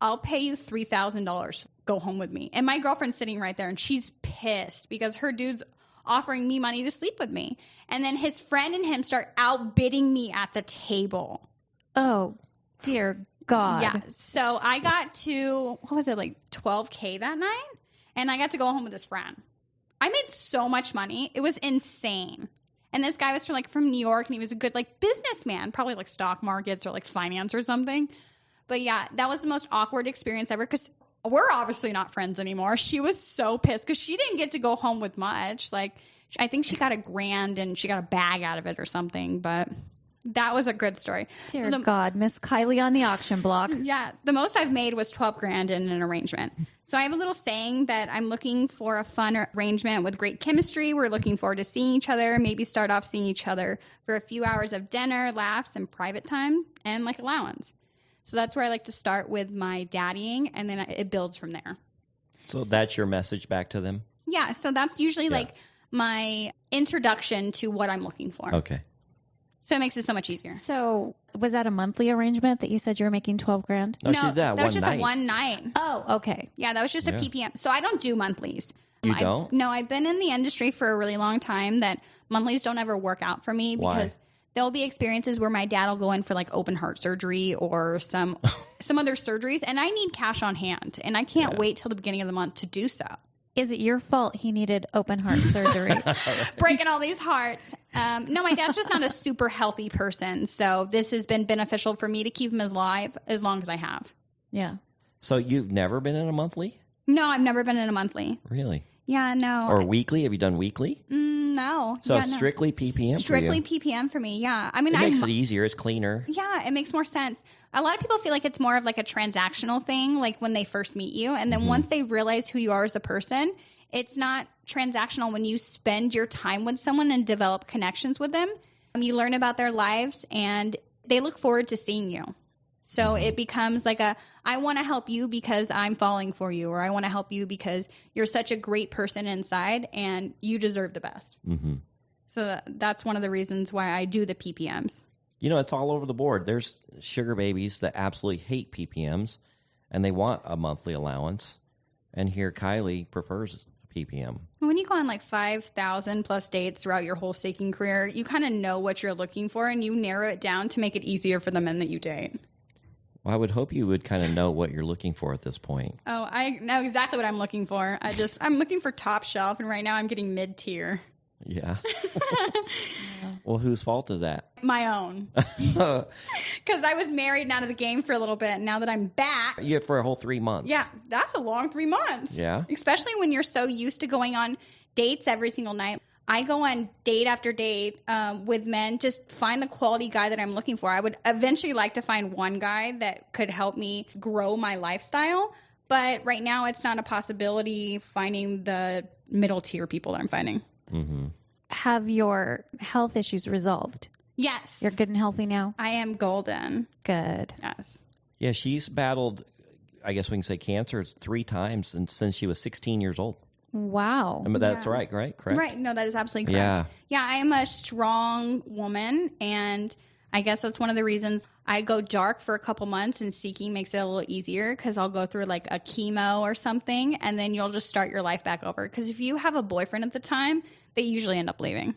[SPEAKER 1] I'll pay you $3,000. Go home with me. And my girlfriend's sitting right there and she's pissed because her dude's offering me money to sleep with me. And then his friend and him start outbidding me at the table.
[SPEAKER 2] Oh, dear God.
[SPEAKER 1] Yeah. So I got to, what was it, like $12K that night? And I got to go home with his friend. I made so much money. It was insane. And this guy was from New York and he was a good businessman, probably stock markets or finance or something. But yeah, that was the most awkward experience ever because we're obviously not friends anymore. She was so pissed because she didn't get to go home with much. I think she got $1,000 and she got a bag out of it or something. But that was a good story.
[SPEAKER 2] Dear God, Miss Kylie on the auction block.
[SPEAKER 1] Yeah, the most I've made was $12,000 in an arrangement. So I have a little saying that I'm looking for a fun arrangement with great chemistry. We're looking forward to seeing each other. Maybe start off seeing each other for a few hours of dinner, laughs, and private time, and allowance. So that's where I like to start with my daddying, and then it builds from there.
[SPEAKER 3] So that's your message back to them?
[SPEAKER 1] Yeah, so that's usually my introduction to what I'm looking for.
[SPEAKER 3] Okay.
[SPEAKER 1] So it makes it so much easier.
[SPEAKER 2] So was that a monthly arrangement that you said you were making $12,000?
[SPEAKER 3] No, she did that
[SPEAKER 1] was just
[SPEAKER 3] night.
[SPEAKER 1] a one night.
[SPEAKER 2] Oh, okay.
[SPEAKER 1] Yeah, that was just a PPM. So I don't do monthlies.
[SPEAKER 3] You don't?
[SPEAKER 1] No, I've been in the industry for a really long time that monthlies don't ever work out for me because there'll be experiences where my dad will go in for open heart surgery or some other surgeries, and I need cash on hand, and I can't wait till the beginning of the month to do so.
[SPEAKER 2] Is it your fault he needed open heart surgery?
[SPEAKER 1] Breaking all these hearts. No, my dad's just not a super healthy person, so this has been beneficial for me to keep him alive as long as I have.
[SPEAKER 2] Yeah.
[SPEAKER 3] So you've never been in a monthly?
[SPEAKER 1] No, I've never been in a monthly.
[SPEAKER 3] Really?
[SPEAKER 1] Yeah, no.
[SPEAKER 3] Or weekly? Have you done weekly?
[SPEAKER 1] No.
[SPEAKER 3] So
[SPEAKER 1] Yeah, no.
[SPEAKER 3] strictly PPM
[SPEAKER 1] Strictly
[SPEAKER 3] for you?
[SPEAKER 1] PPM for me, yeah. I mean,
[SPEAKER 3] It makes it easier. It's cleaner.
[SPEAKER 1] Yeah, it makes more sense. A lot of people feel like it's more of a transactional thing, when they first meet you. And then once they realize who you are as a person, it's not transactional when you spend your time with someone and develop connections with them. You learn about their lives and they look forward to seeing you. So it becomes I want to help you because I'm falling for you, or I want to help you because you're such a great person inside and you deserve the best. Mm-hmm. So that's one of the reasons why I do the PPMs.
[SPEAKER 3] It's all over the board. There's sugar babies that absolutely hate PPMs and they want a monthly allowance. And here Kylie prefers PPM.
[SPEAKER 1] When you go on 5,000 plus dates throughout your whole staking career, you kind of know what you're looking for and you narrow it down to make it easier for the men that you date.
[SPEAKER 3] Well, I would hope you would kind of know what you're looking for at this point.
[SPEAKER 1] Oh, I know exactly what I'm looking for. I'm looking for top shelf, and right now I'm getting mid-tier.
[SPEAKER 3] Yeah. Well, whose fault is that?
[SPEAKER 1] My own. Because I was married and out of the game for a little bit. Now that I'm back.
[SPEAKER 3] Yeah, for a whole 3 months.
[SPEAKER 1] Yeah, that's a long 3 months.
[SPEAKER 3] Yeah.
[SPEAKER 1] Especially when you're so used to going on dates every single night. I go on date after date with men, just find the quality guy that I'm looking for. I would eventually like to find one guy that could help me grow my lifestyle. But right now, it's not a possibility finding the middle tier people that I'm finding.
[SPEAKER 3] Mm-hmm.
[SPEAKER 2] Have your health issues resolved?
[SPEAKER 1] Yes.
[SPEAKER 2] You're good and healthy now?
[SPEAKER 1] I am golden.
[SPEAKER 2] Good.
[SPEAKER 1] Yes.
[SPEAKER 3] Yeah, she's battled, I guess we can say, cancer 3 times since she was 16 years old.
[SPEAKER 2] Wow.
[SPEAKER 3] But that's right? Correct?
[SPEAKER 1] Right. No, that is absolutely correct. Yeah, I am a strong woman, and I guess that's one of the reasons I go dark for a couple months, and seeking makes it a little easier because I'll go through like a chemo or something, and then you'll just start your life back over. Because if you have a boyfriend at the time, they usually end up leaving.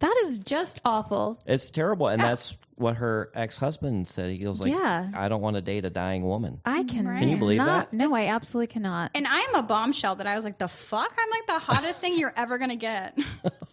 [SPEAKER 2] That is just awful.
[SPEAKER 3] It's terrible, and that's what her ex-husband said. He goes like, I don't want to date a dying woman.
[SPEAKER 2] I can.
[SPEAKER 1] Right.
[SPEAKER 3] Can you believe that?
[SPEAKER 2] No, I absolutely cannot.
[SPEAKER 1] And I'm a bombshell that I was like, the fuck? I'm like the hottest thing you're ever going to get.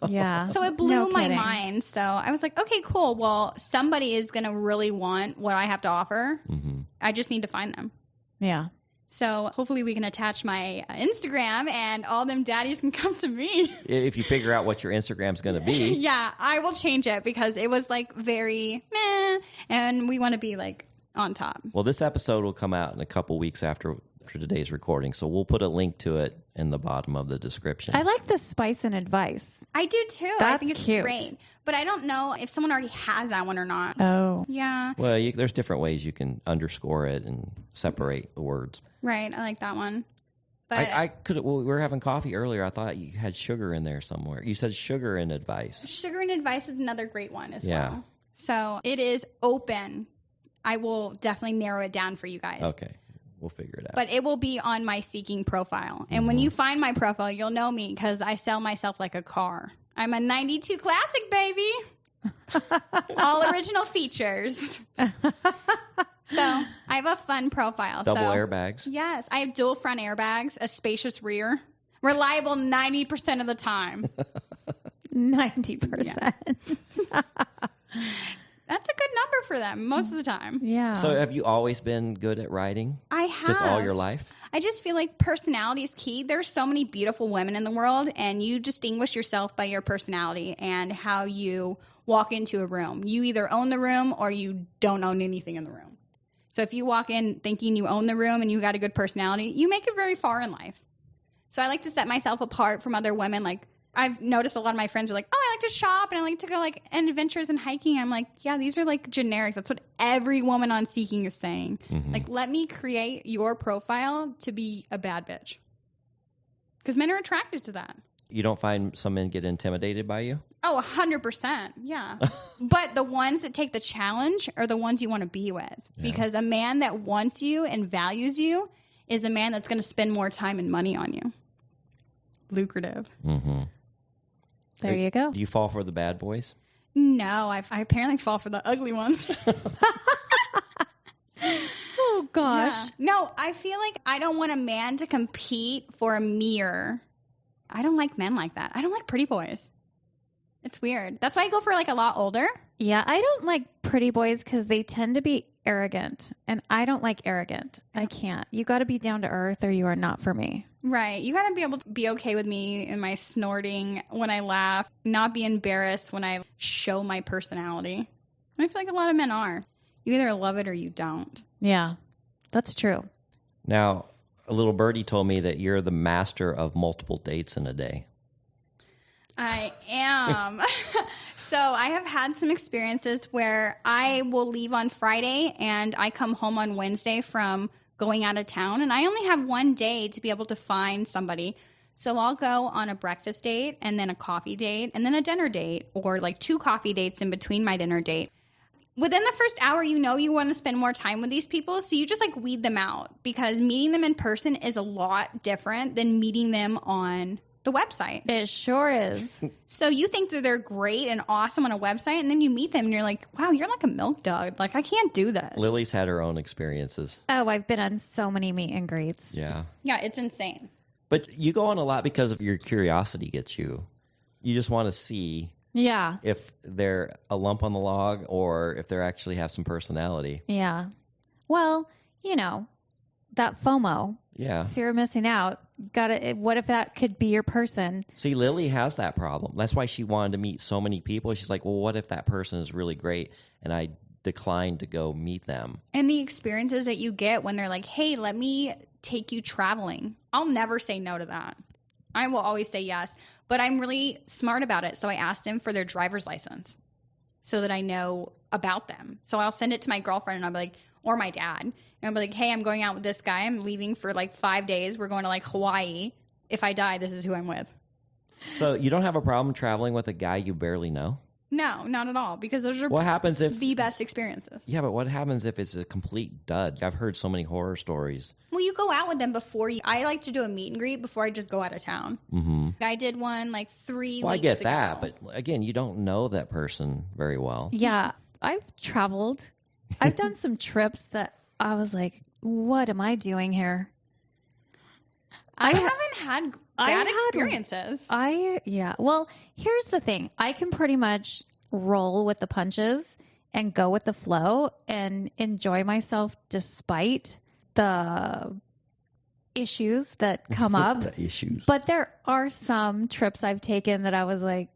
[SPEAKER 2] Yeah.
[SPEAKER 1] So it blew
[SPEAKER 2] No
[SPEAKER 1] my
[SPEAKER 2] kidding.
[SPEAKER 1] mind. So I was like, okay, cool. Well, somebody is going to really want what I have to offer.
[SPEAKER 3] Mm-hmm.
[SPEAKER 1] I just need to find them.
[SPEAKER 2] Yeah.
[SPEAKER 1] So hopefully we can attach my Instagram and all them daddies can come to me.
[SPEAKER 3] If you figure out what your Instagram's going to be.
[SPEAKER 1] Yeah, I will change it because it was like very meh. And we want to be like on top.
[SPEAKER 3] Well, this episode will come out in a couple weeks after today's recording. So we'll put a link to it in the bottom of the description.
[SPEAKER 2] I like the spice and advice.
[SPEAKER 1] I do too. I
[SPEAKER 2] That's
[SPEAKER 1] think it's
[SPEAKER 2] cute.
[SPEAKER 1] great. But I don't know if someone already has that one or not.
[SPEAKER 2] Oh.
[SPEAKER 1] Yeah.
[SPEAKER 3] Well, there's different ways you can underscore it and separate the words.
[SPEAKER 1] Right. I like that one. But
[SPEAKER 3] I could. Well, we were having coffee earlier. I thought you had sugar in there somewhere. You said sugar and advice.
[SPEAKER 1] sugar and advice is another great one as
[SPEAKER 3] Yeah.
[SPEAKER 1] well. So it is open. I will definitely narrow it down for you guys.
[SPEAKER 3] Okay. We'll figure it out.
[SPEAKER 1] But it will be on my seeking profile. And when you find my profile, you'll know me because I sell myself like a car. I'm a 92 classic, baby. All original features. So I have a fun profile.
[SPEAKER 3] Double airbags.
[SPEAKER 1] Yes. I have dual front airbags, a spacious rear, reliable 90% of the time.
[SPEAKER 2] 90%.
[SPEAKER 1] That's a good number for them most of the time.
[SPEAKER 2] Yeah.
[SPEAKER 3] So have you always been good at writing?
[SPEAKER 1] I have.
[SPEAKER 3] Just all your life?
[SPEAKER 1] I just feel like personality is key. There's so many beautiful women in the world, and you distinguish yourself by your personality and how you walk into a room. You either own the room or you don't own anything in the room. So if you walk in thinking you own the room and you got a good personality, you make it very far in life. So I like to set myself apart from other women. Like, I've noticed a lot of my friends are like, oh, I like to shop and I like to go like on adventures and hiking. I'm like, yeah, these are like generic. That's what every woman on Seeking is saying.
[SPEAKER 3] Mm-hmm.
[SPEAKER 1] Like, let me create your profile to be a bad bitch. Because men are attracted to that.
[SPEAKER 3] You don't find some men get intimidated by you?
[SPEAKER 1] Oh, 100%. Yeah. But the ones that take the challenge are the ones you want to be with.
[SPEAKER 3] Yeah.
[SPEAKER 1] Because a man that wants you and values you is a man that's going to spend more time and money on you. Lucrative.
[SPEAKER 3] Mm-hmm.
[SPEAKER 2] There you go.
[SPEAKER 3] Do you fall for the bad boys?
[SPEAKER 1] No, I apparently fall for the ugly ones.
[SPEAKER 2] Oh, gosh.
[SPEAKER 1] Yeah. No, I feel like I don't want a man to compete for a mirror. I don't like men like that. I don't like pretty boys. It's weird. That's why I go for like a lot older.
[SPEAKER 2] Yeah, I don't like pretty boys because they tend to be arrogant, and I don't like arrogant. I can't. You got to be down to earth, or you are not for me.
[SPEAKER 1] Right. You got to be able to be okay with me and my snorting when I laugh, not be embarrassed when I show my personality. I feel like a lot of men are. You either love it or you don't.
[SPEAKER 2] Yeah, that's true.
[SPEAKER 3] Now, a little birdie told me that you're the master of multiple dates in a day.
[SPEAKER 1] I am. So I have had some experiences where I will leave on Friday and I come home on Wednesday from going out of town, and I only have one day to be able to find somebody. So I'll go on a breakfast date and then a coffee date and then a dinner date, or like 2 coffee dates in between my dinner date. Within the first hour, you know you want to spend more time with these people, so you just like weed them out, because meeting them in person is a lot different than meeting them on the website.
[SPEAKER 2] It sure is.
[SPEAKER 1] So you think that they're great and awesome on a website, and then you meet them and you're like, wow, you're like a milk dog. Like, I can't do this.
[SPEAKER 3] Lily's had her own experiences.
[SPEAKER 2] Oh, I've been on so many meet and greets.
[SPEAKER 3] Yeah.
[SPEAKER 1] Yeah, it's insane.
[SPEAKER 3] But you go on a lot because of your curiosity gets you. You just want to see
[SPEAKER 2] Yeah.
[SPEAKER 3] if they're a lump on the log or if they actually have some personality.
[SPEAKER 2] Yeah. Well, you know, that FOMO,
[SPEAKER 3] Yeah.
[SPEAKER 2] fear of missing out. What if that could be your person?
[SPEAKER 3] See, Lily has that problem. That's why she wanted to meet so many people. She's like, well, what if that person is really great and I declined to go meet them?
[SPEAKER 1] And the experiences that you get when they're like, hey, let me take you traveling. I'll never say no to that. I will always say yes, but I'm really smart about it. So I asked him for their driver's license so that I know about them. So I'll send it to my girlfriend and I'll be like, or my dad. And I'll be like, hey, I'm going out with this guy. I'm leaving for like 5 days. We're going to like Hawaii. If I die, this is who I'm with.
[SPEAKER 3] So you don't have a problem traveling with a guy you barely know?
[SPEAKER 1] No, not at all. Because those are
[SPEAKER 3] what happens if
[SPEAKER 1] the best experiences.
[SPEAKER 3] Yeah, but what happens if it's a complete dud? I've heard so many horror stories.
[SPEAKER 1] Well, you go out with them before you. I like to do a meet and greet before I just go out of town. Mm-hmm. I did one like 3 weeks ago.
[SPEAKER 3] Well, I get that, but again, you don't know that person very well.
[SPEAKER 2] Yeah, I've traveled. I've done some trips that I was like, what am I doing here?
[SPEAKER 1] I haven't had bad experiences.
[SPEAKER 2] Well, here's the thing. I can pretty much roll with the punches and go with the flow and enjoy myself despite the issues that come up.
[SPEAKER 3] The issues.
[SPEAKER 2] But there are some trips I've taken that I was like,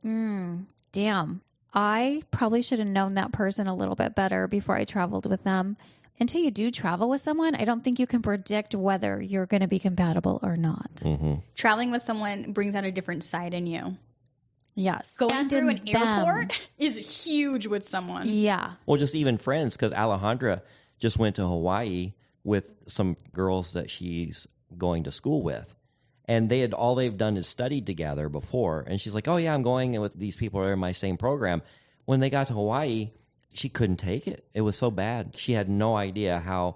[SPEAKER 2] damn, I probably should have known that person a little bit better before I traveled with them. Until you do travel with someone, I don't think you can predict whether you're going to be compatible or not.
[SPEAKER 3] Mm-hmm.
[SPEAKER 1] Traveling with someone brings out a different side in you.
[SPEAKER 2] Yes.
[SPEAKER 1] Going through an airport is huge with someone.
[SPEAKER 2] Yeah.
[SPEAKER 3] Well, just even friends, because Alejandra just went to Hawaii with some girls that she's going to school with. And they've done is studied together before. And she's like, oh, yeah, I'm going with these people who are in my same program. When they got to Hawaii, she couldn't take it. It was so bad. She had no idea how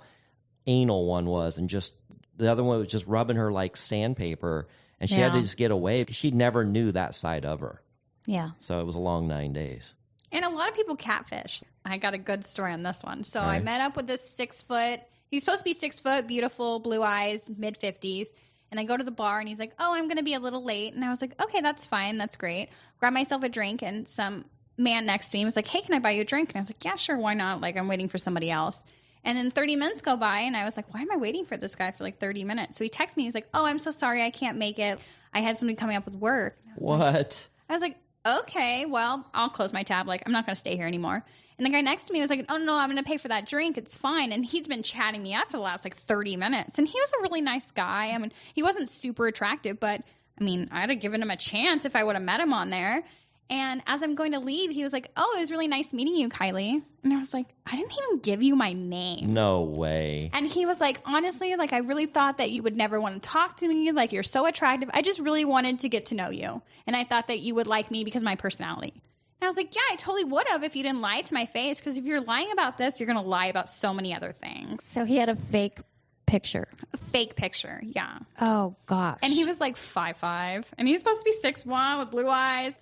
[SPEAKER 3] anal one was. And just the other one was just rubbing her like sandpaper. And she had to just get away. She never knew that side of her.
[SPEAKER 2] Yeah.
[SPEAKER 3] So it was a long 9 days.
[SPEAKER 1] And a lot of people catfish. I got a good story on this one. So I met up with this 6 foot. He's supposed to be 6 foot, beautiful, blue eyes, mid-50s. And I go to the bar and he's like, oh, I'm going to be a little late. And I was like, okay, that's fine. That's great. Grab myself a drink and some man next to me was like, hey, can I buy you a drink? And I was like, yeah, sure. Why not? Like, I'm waiting for somebody else. And then 30 minutes go by and I was like, why am I waiting for this guy for like 30 minutes? So he texts me. He's like, oh, I'm so sorry. I can't make it. I had something coming up with work.
[SPEAKER 3] What?
[SPEAKER 1] I was like, okay, well, I'll close my tab. Like, I'm not going to stay here anymore. And the guy next to me was like, oh, no, I'm going to pay for that drink. It's fine. And he's been chatting me up for the last like 30 minutes. And he was a really nice guy. I mean, he wasn't super attractive, but I mean, I'd have given him a chance if I would have met him on there. And as I'm going to leave, he was like, oh, it was really nice meeting you, Kylie. And I was like, I didn't even give you my name.
[SPEAKER 3] No way.
[SPEAKER 1] And he was like, honestly, like, I really thought that you would never want to talk to me. Like, you're so attractive. I just really wanted to get to know you. And I thought that you would like me because of my personality. And I was like, yeah, I totally would have if you didn't lie to my face. Because if you're lying about this, you're going to lie about so many other things.
[SPEAKER 2] So he had a fake picture.
[SPEAKER 1] A fake picture, yeah.
[SPEAKER 2] Oh, gosh.
[SPEAKER 1] And he was like 5'5". And he's supposed to be 6'1" with blue eyes.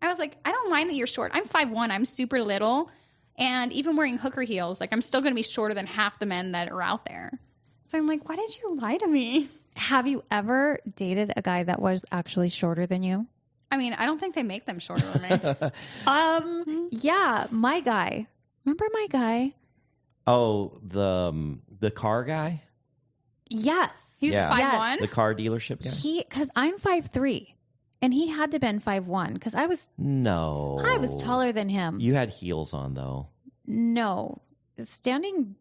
[SPEAKER 1] I was like, I don't mind that you're short. I'm 5'1". I'm super little. And even wearing hooker heels, like I'm still going to be shorter than half the men that are out there. So I'm like, why did you lie to me?
[SPEAKER 2] Have you ever dated a guy that was actually shorter than you?
[SPEAKER 1] I mean, I don't think they make them shorter than me.
[SPEAKER 2] Yeah, my guy. Remember my guy?
[SPEAKER 3] Oh, the car guy?
[SPEAKER 2] Yes.
[SPEAKER 1] He was 5'1"?
[SPEAKER 2] Yes.
[SPEAKER 3] The car dealership guy?
[SPEAKER 2] Because I'm 5'3". And he had to been 5'1" because I was taller than him.
[SPEAKER 3] You had heels on though.
[SPEAKER 2] No, standing.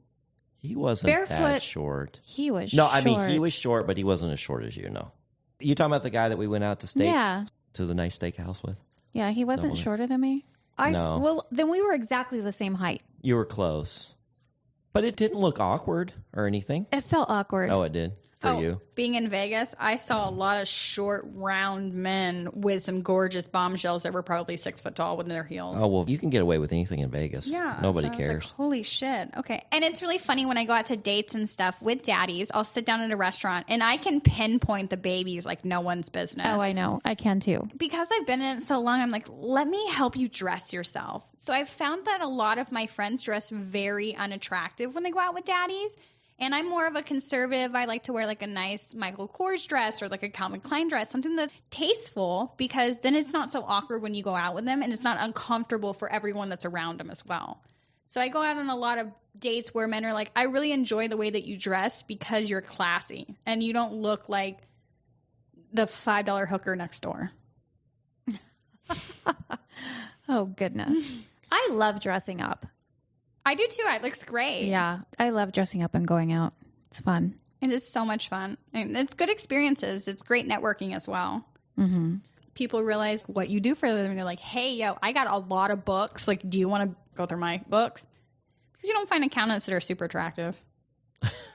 [SPEAKER 3] He wasn't
[SPEAKER 2] barefoot,
[SPEAKER 3] that short.
[SPEAKER 2] He was.
[SPEAKER 3] No,
[SPEAKER 2] short.
[SPEAKER 3] I mean he was short, but he wasn't as short as you. No, you talking about the guy that we went out to to the nice steakhouse with?
[SPEAKER 2] Yeah, he wasn't shorter than me.
[SPEAKER 3] No.
[SPEAKER 2] Well, then we were exactly the same height.
[SPEAKER 3] You were close, but it didn't look awkward or anything.
[SPEAKER 2] It felt awkward.
[SPEAKER 3] Oh, it did. For you.
[SPEAKER 1] Being in Vegas, I saw a lot of short, round men with some gorgeous bombshells that were probably 6 foot tall with their heels.
[SPEAKER 3] Oh, well, you can get away with anything in Vegas.
[SPEAKER 1] Yeah.
[SPEAKER 3] Nobody
[SPEAKER 1] so I was
[SPEAKER 3] cares.
[SPEAKER 1] like, holy shit. Okay. And it's really funny when I go out to dates and stuff with daddies, I'll sit down at a restaurant and I can pinpoint the babies like no one's business.
[SPEAKER 2] Oh, I know. I can too.
[SPEAKER 1] Because I've been in it so long, I'm like, let me help you dress yourself. So I've found that a lot of my friends dress very unattractive when they go out with daddies. And I'm more of a conservative. I like to wear like a nice Michael Kors dress or like a Calvin Klein dress, something that's tasteful, because then it's not so awkward when you go out with them and it's not uncomfortable for everyone that's around them as well. So I go out on a lot of dates where men are like, I really enjoy the way that you dress because you're classy and you don't look like the $5 hooker next door.
[SPEAKER 2] Oh, goodness. I love dressing up.
[SPEAKER 1] I do too. It looks great.
[SPEAKER 2] Yeah, I love dressing up and going out. It's fun.
[SPEAKER 1] It is so much fun. And it's good experiences. It's great networking as well. Mm-hmm. People realize what you do for a living. They're like, hey, yo, I got a lot of books. Like, do you want to go through my books? Because you don't find accountants that are super attractive.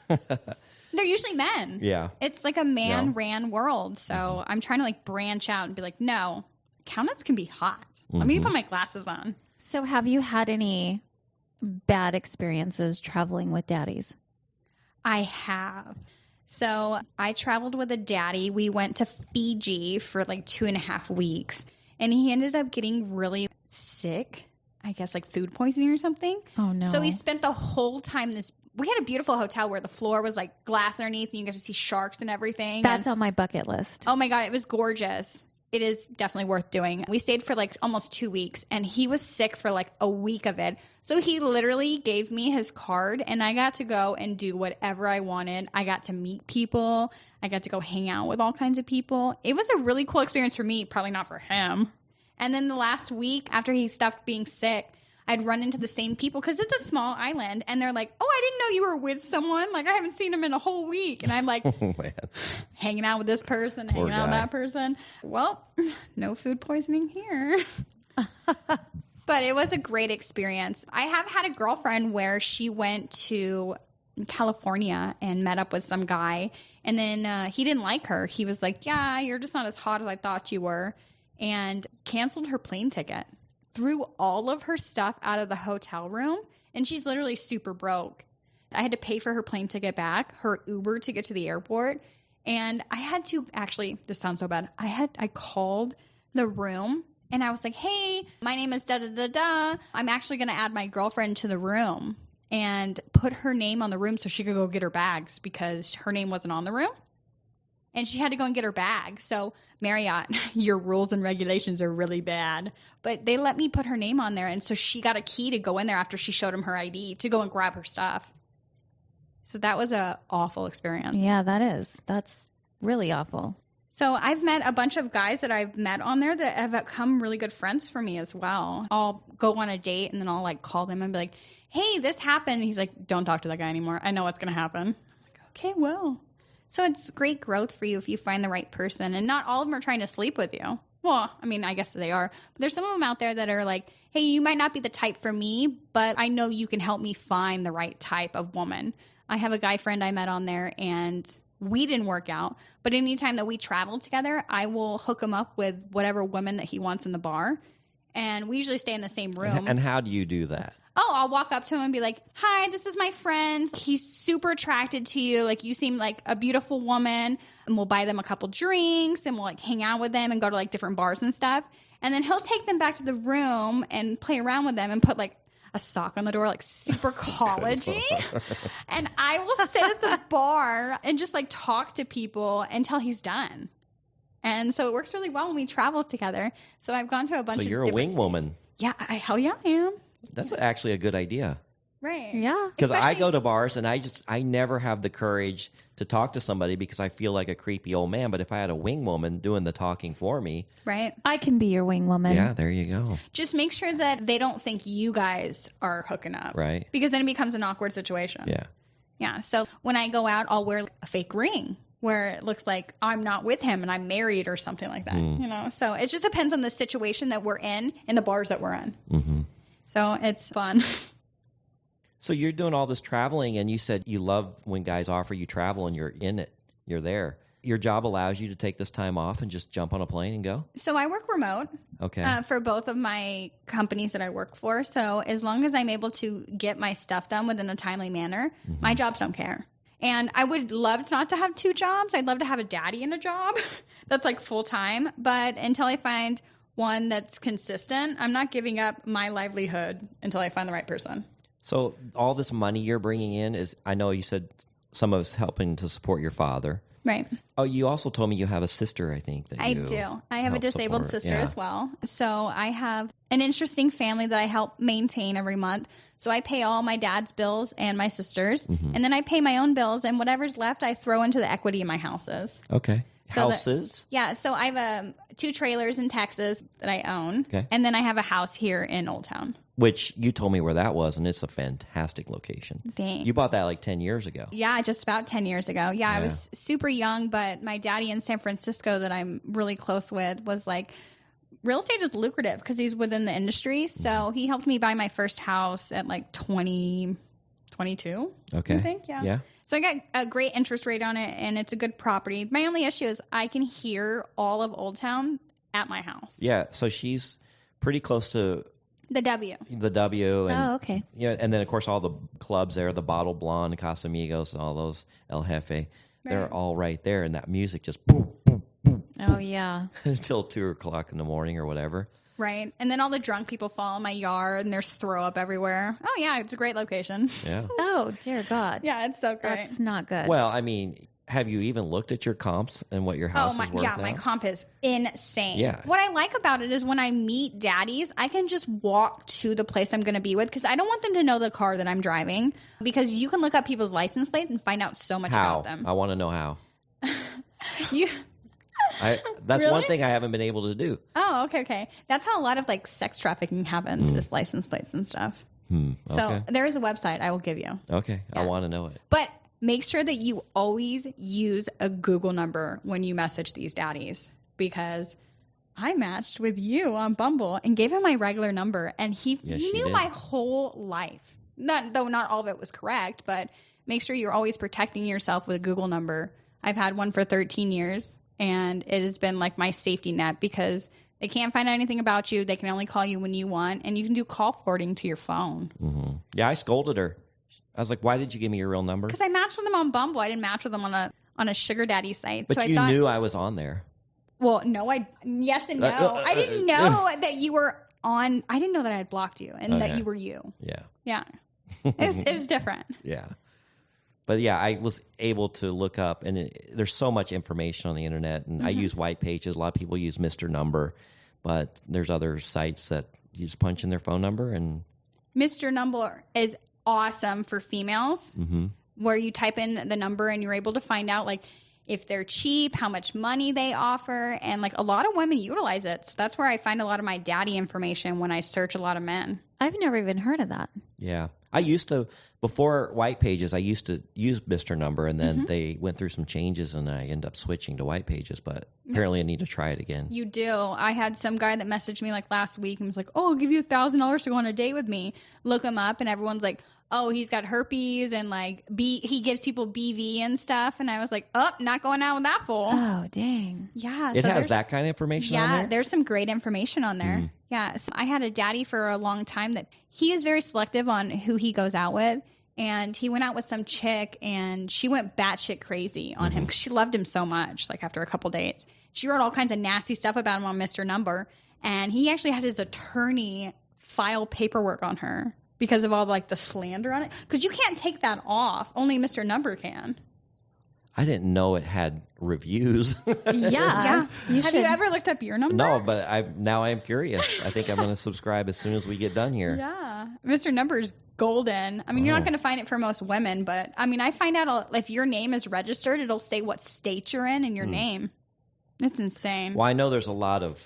[SPEAKER 1] They're usually men.
[SPEAKER 3] Yeah.
[SPEAKER 1] It's like a man-ran world. So I'm trying to like branch out and be like, no, accountants can be hot. Let me put my glasses on.
[SPEAKER 2] So have you had any bad experiences traveling with daddies?
[SPEAKER 1] I have. So I traveled with a daddy. We went to Fiji for like 2.5 weeks. And he ended up getting really sick. I guess like food poisoning or something.
[SPEAKER 2] Oh, no.
[SPEAKER 1] So he spent the whole time we had a beautiful hotel where the floor was like glass underneath and you got to see sharks and everything.
[SPEAKER 2] That's on my bucket list.
[SPEAKER 1] Oh my God, it was gorgeous. It is definitely worth doing. We stayed for like almost 2 weeks and he was sick for like a week of it. So he literally gave me his card and I got to go and do whatever I wanted. I got to meet people. I got to go hang out with all kinds of people. It was a really cool experience for me, probably not for him. And then the last week after he stopped being sick, I'd run into the same people because it's a small island. And they're like, oh, I didn't know you were with someone. Like, I haven't seen him in a whole week. And I'm like, hanging out with this person, hanging out with that person. Well, no food poisoning here. But it was a great experience. I have had a girlfriend where she went to California and met up with some guy. And then he didn't like her. He was like, yeah, you're just not as hot as I thought you were. And canceled her plane ticket. Threw all of her stuff out of the hotel room, and she's literally super broke. I had to pay for her plane ticket back, her Uber to get to the airport, and I had to actually, this sounds so bad, I called the room, and I was like, hey, my name is da-da-da-da. I'm actually going to add my girlfriend to the room and put her name on the room so she could go get her bags because her name wasn't on the room. And she had to go and get her bag. So, Marriott, your rules and regulations are really bad. But they let me put her name on there. And so she got a key to go in there after she showed him her ID to go and grab her stuff. So that was an awful experience.
[SPEAKER 2] Yeah, that is. That's really awful.
[SPEAKER 1] So I've met a bunch of guys that I've met on there that have become really good friends for me as well. I'll go on a date and then I'll like call them and be like, hey, this happened. And he's like, don't talk to that guy anymore. I know what's going to happen. I'm like, okay, well. So it's great growth for you if you find the right person. And not all of them are trying to sleep with you. Well, I mean, I guess they are. But there's some of them out there that are like, hey, you might not be the type for me, but I know you can help me find the right type of woman. I have a guy friend I met on there and we didn't work out. But anytime that we travel together, I will hook him up with whatever woman that he wants in the bar. And we usually stay in the same room.
[SPEAKER 3] And how do you do that?
[SPEAKER 1] Oh, I'll walk up to him and be like, hi, this is my friend. He's super attracted to you. Like, you seem like a beautiful woman. And we'll buy them a couple drinks and we'll like hang out with them and go to like different bars and stuff. And then he'll take them back to the room and play around with them and put like a sock on the door, like super collegey. And I will sit at the bar and just like talk to people until he's done. And so it works really well when we travel together. So I've gone to a bunch of
[SPEAKER 3] different. So you're a wing woman.
[SPEAKER 1] Yeah, hell yeah, I am.
[SPEAKER 3] That's actually a good idea.
[SPEAKER 1] Right.
[SPEAKER 2] Yeah.
[SPEAKER 3] Because I go to bars and I never have the courage to talk to somebody because I feel like a creepy old man. But if I had a wing woman doing the talking for me.
[SPEAKER 1] Right.
[SPEAKER 2] I can be your wing woman.
[SPEAKER 3] Yeah, there you go.
[SPEAKER 1] Just make sure that they don't think you guys are hooking up.
[SPEAKER 3] Right.
[SPEAKER 1] Because then it becomes an awkward situation.
[SPEAKER 3] Yeah.
[SPEAKER 1] Yeah. So when I go out, I'll wear a fake ring where it looks like I'm not with him and I'm married or something like that. You know, so it just depends on the situation that we're in and the bars that we're in. Mm-hmm. So it's fun.
[SPEAKER 3] So you're doing all this traveling and you said you love when guys offer you travel and you're in it. You're there. Your job allows you to take this time off and just jump on a plane and go?
[SPEAKER 1] So I work remote.
[SPEAKER 3] Okay.
[SPEAKER 1] For both of my companies that I work for. So as long as I'm able to get my stuff done within a timely manner, my jobs don't care. And I would love not to have 2 jobs. I'd love to have a daddy in a job that's like full time. But until I find one that's consistent, I'm not giving up my livelihood until I find the right person.
[SPEAKER 3] So all this money you're bringing in is, I know you said some of it's helping to support your father.
[SPEAKER 1] Right.
[SPEAKER 3] Oh, you also told me you have a sister, I think. That
[SPEAKER 1] I do. I have a disabled sister as well. So I have an interesting family that I help maintain every month. So I pay all my dad's bills and my sister's. And then I pay my own bills. And whatever's left, I throw into the equity in my houses.
[SPEAKER 3] Okay.
[SPEAKER 1] So
[SPEAKER 3] houses?
[SPEAKER 1] So I have 2 trailers in Texas that I own.
[SPEAKER 3] Okay.
[SPEAKER 1] And then I have a house here in Old Town.
[SPEAKER 3] which you told me where that was, and it's a fantastic location.
[SPEAKER 1] Thanks.
[SPEAKER 3] You bought that like 10 years ago.
[SPEAKER 1] Yeah, just about 10 years ago. Yeah, I was super young, but my daddy in San Francisco that I'm really close with was like, real estate is lucrative because he's within the industry. So he helped me buy my first house at like 22.
[SPEAKER 3] Okay.
[SPEAKER 1] I think, yeah. So I got a great interest rate on it, and it's a good property. My only issue is I can hear all of Old Town at my house.
[SPEAKER 3] Yeah, so she's pretty close to
[SPEAKER 1] The W.
[SPEAKER 3] And,
[SPEAKER 2] okay.
[SPEAKER 3] Yeah, and then of course all the clubs there, the Bottle Blonde, Casamigos, and all those El Jefe, they're all right there, and that music just boom, boom, boom,
[SPEAKER 2] Oh, yeah.
[SPEAKER 3] until 2 o'clock in the morning or whatever.
[SPEAKER 1] Right. And then all the drunk people fall in my yard, and there's throw up everywhere. Oh, yeah, it's a great location.
[SPEAKER 3] Yeah.
[SPEAKER 2] Oh, dear God.
[SPEAKER 1] Yeah, it's so great.
[SPEAKER 2] That's not good.
[SPEAKER 3] Well, I mean, have you even looked at your comps and what your house is worth now?
[SPEAKER 1] My comp is insane.
[SPEAKER 3] Yeah.
[SPEAKER 1] What I like about it is when I meet daddies, I can just walk to the place I'm going to be with because I don't want them to know the car that I'm driving, because you can look up people's license plate and find out so much about them.
[SPEAKER 3] I want to know how.
[SPEAKER 1] You...
[SPEAKER 3] That's
[SPEAKER 1] Really?
[SPEAKER 3] one thing I haven't been able to do.
[SPEAKER 1] Oh, okay. That's how a lot of like sex trafficking happens, is license plates and stuff. So
[SPEAKER 3] Okay.
[SPEAKER 1] there is a website I will give you.
[SPEAKER 3] Okay,
[SPEAKER 1] Yeah.
[SPEAKER 3] I want to know it.
[SPEAKER 1] But make sure that you always use a Google number when you message these daddies, because I matched with you on Bumble and gave him my regular number, and he
[SPEAKER 3] she
[SPEAKER 1] knew
[SPEAKER 3] did.
[SPEAKER 1] my whole life. Not all of it was correct, but make sure you're always protecting yourself with a Google number. I've had one for 13 years, and it has been like my safety net because they can't find out anything about you. They can only call you when you want, and you can do call forwarding to your phone.
[SPEAKER 3] Mm-hmm. Yeah, I scolded her. I was like, "Why did you give me your real number?"
[SPEAKER 1] Because I matched with them on Bumble. I didn't match with them on a sugar daddy site.
[SPEAKER 3] But
[SPEAKER 1] so
[SPEAKER 3] you
[SPEAKER 1] I thought,
[SPEAKER 3] knew I was on there.
[SPEAKER 1] Well, no, yes and no. I didn't know that you were on. I didn't know that I had blocked you and that you were you.
[SPEAKER 3] Yeah.
[SPEAKER 1] Yeah. It was different.
[SPEAKER 3] Yeah. But yeah, I was able to look up, and there's so much information on the internet, and I use white pages. A lot of people use Mr. Number, but there's other sites that you just punch in their phone number, and
[SPEAKER 1] Mr. Number is awesome for females, where you type in the number and you're able to find out like if they're cheap, how much money they offer, and like a lot of women utilize it. So that's where I find a lot of my daddy information when I search a lot of men.
[SPEAKER 2] I've never even heard of that.
[SPEAKER 3] yeah. I used to, before white pages, I used to use Mr. Number, and then they went through some changes, and I ended up switching to white pages, but apparently I need to try it again.
[SPEAKER 1] You do. I had some guy that messaged me like last week and was like, "Oh, I'll give you $1,000 to go on a date with me." Look him up, and everyone's like, "Oh, he's got herpes and like he gives people BV and stuff." And I was like, "Oh, not going out with that fool."
[SPEAKER 2] Oh, dang.
[SPEAKER 1] Yeah,
[SPEAKER 3] It
[SPEAKER 1] so
[SPEAKER 3] has
[SPEAKER 1] there's-
[SPEAKER 3] that kind of information on
[SPEAKER 1] Yeah,
[SPEAKER 3] there?
[SPEAKER 1] there's some great information on there. Yeah, so I had a daddy for a long time that he is very selective on who he goes out with. And he went out with some chick, and she went batshit crazy on him because she loved him so much. Like after a couple dates, she wrote all kinds of nasty stuff about him on Mr. Number, and he actually had his attorney file paperwork on her because of all like the slander on it. Because you can't take that off; only Mr. Number can.
[SPEAKER 3] I didn't know it had reviews.
[SPEAKER 2] Yeah.
[SPEAKER 1] Have you ever looked up your number?
[SPEAKER 3] No, but now I'm curious. I think I'm going to subscribe as soon as we get done here.
[SPEAKER 1] Yeah, Mr. Number is golden. I mean, you're not going to find it for most women, but I mean, I find out if your name is registered, it'll say what state you're in your name. It's insane.
[SPEAKER 3] Well, I know there's a lot of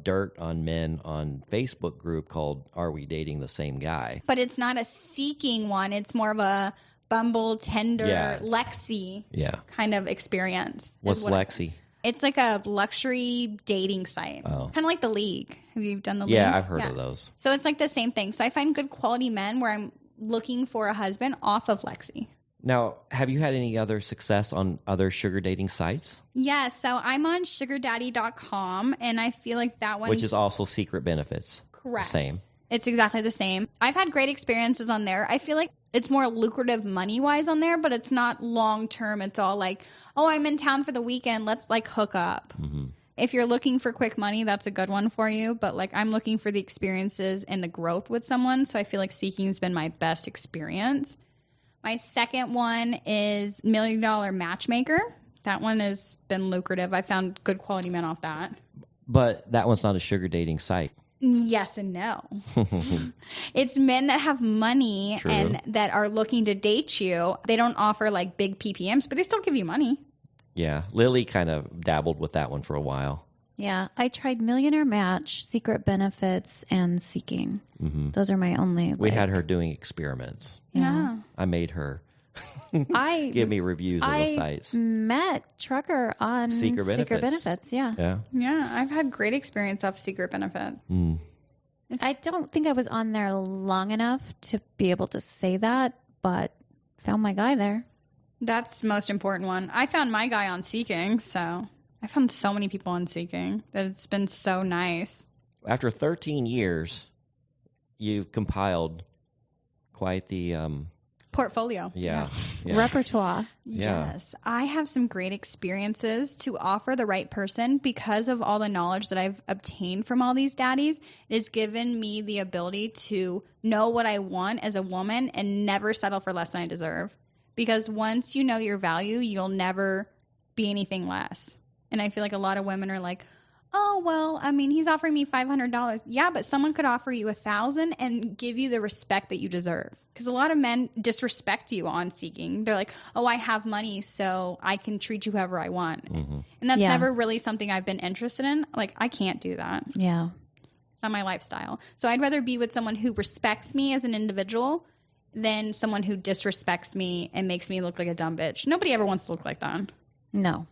[SPEAKER 3] dirt on men on Facebook group called "Are We Dating the Same Guy?"
[SPEAKER 1] But it's not a seeking one. It's more of a Bumble, Tinder,
[SPEAKER 3] Yeah,
[SPEAKER 1] Lexi
[SPEAKER 3] Yeah.
[SPEAKER 1] kind of experience. is
[SPEAKER 3] What's
[SPEAKER 1] what
[SPEAKER 3] Lexi?
[SPEAKER 1] It's like a luxury dating site.
[SPEAKER 3] Oh.
[SPEAKER 1] Kind of like The League. Have you done The League?
[SPEAKER 3] Yeah, I've heard of those.
[SPEAKER 1] So it's like the same thing. So I find good quality men where I'm looking for a husband off of Lexi.
[SPEAKER 3] Now, have you had any other success on other sugar dating sites?
[SPEAKER 1] Yes. So I'm on sugardaddy.com, and I feel like that one...
[SPEAKER 3] Which is also Secret Benefits.
[SPEAKER 1] correct.
[SPEAKER 3] Same.
[SPEAKER 1] It's exactly the same. I've had great experiences on there. I feel like it's more lucrative money-wise on there, but it's not long-term. It's all like, oh, I'm in town for the weekend. Let's like hook up. If you're looking for quick money, that's a good one for you. But like I'm looking for the experiences and the growth with someone. So I feel like Seeking has been my best experience. My second one is $1 Million Matchmaker. That one has been lucrative. I found good quality men off that.
[SPEAKER 3] But that one's not a sugar dating site.
[SPEAKER 1] Yes and no. It's men that have money
[SPEAKER 3] True.
[SPEAKER 1] and that are looking to date you. They don't offer like big PPMs, but they still give you money.
[SPEAKER 3] Yeah. Lilly kind of dabbled with that one for a while.
[SPEAKER 2] Yeah, I tried Millionaire Match, Secret Benefits, and Seeking. Those are my only.
[SPEAKER 3] We had her doing experiments.
[SPEAKER 1] Yeah.
[SPEAKER 3] I made her
[SPEAKER 2] I
[SPEAKER 3] give me reviews of the sites.
[SPEAKER 2] met Trucker on
[SPEAKER 3] Secret
[SPEAKER 2] Benefits. Yeah.
[SPEAKER 3] Yeah.
[SPEAKER 1] Yeah. I've had great experience off Secret Benefits.
[SPEAKER 2] I don't think I was on there long enough to be able to say that, but found my guy there.
[SPEAKER 1] That's the most important one. I found my guy on Seeking, so I found so many people on Seeking that it's been so nice.
[SPEAKER 3] After 13 years, you've compiled quite the
[SPEAKER 1] Portfolio.
[SPEAKER 3] yeah.
[SPEAKER 2] Repertoire.
[SPEAKER 3] Yeah.
[SPEAKER 1] Yes. I have some great experiences to offer the right person because of all the knowledge that I've obtained from all these daddies. It has given me the ability to know what I want as a woman and never settle for less than I deserve. Because once you know your value, you'll never be anything less. And I feel like a lot of women are like, oh, well, I mean, he's offering me $500. Yeah, but someone could offer you $1,000 and give you the respect that you deserve. Because a lot of men disrespect you on Seeking. They're like, oh, I have money, so I can treat you however I want. And that's never really something I've been interested in. Like, I can't do that.
[SPEAKER 2] Yeah.
[SPEAKER 1] It's not my lifestyle. So I'd rather be with someone who respects me as an individual than someone who disrespects me and makes me look like a dumb bitch. Nobody ever wants to look like that.
[SPEAKER 2] No.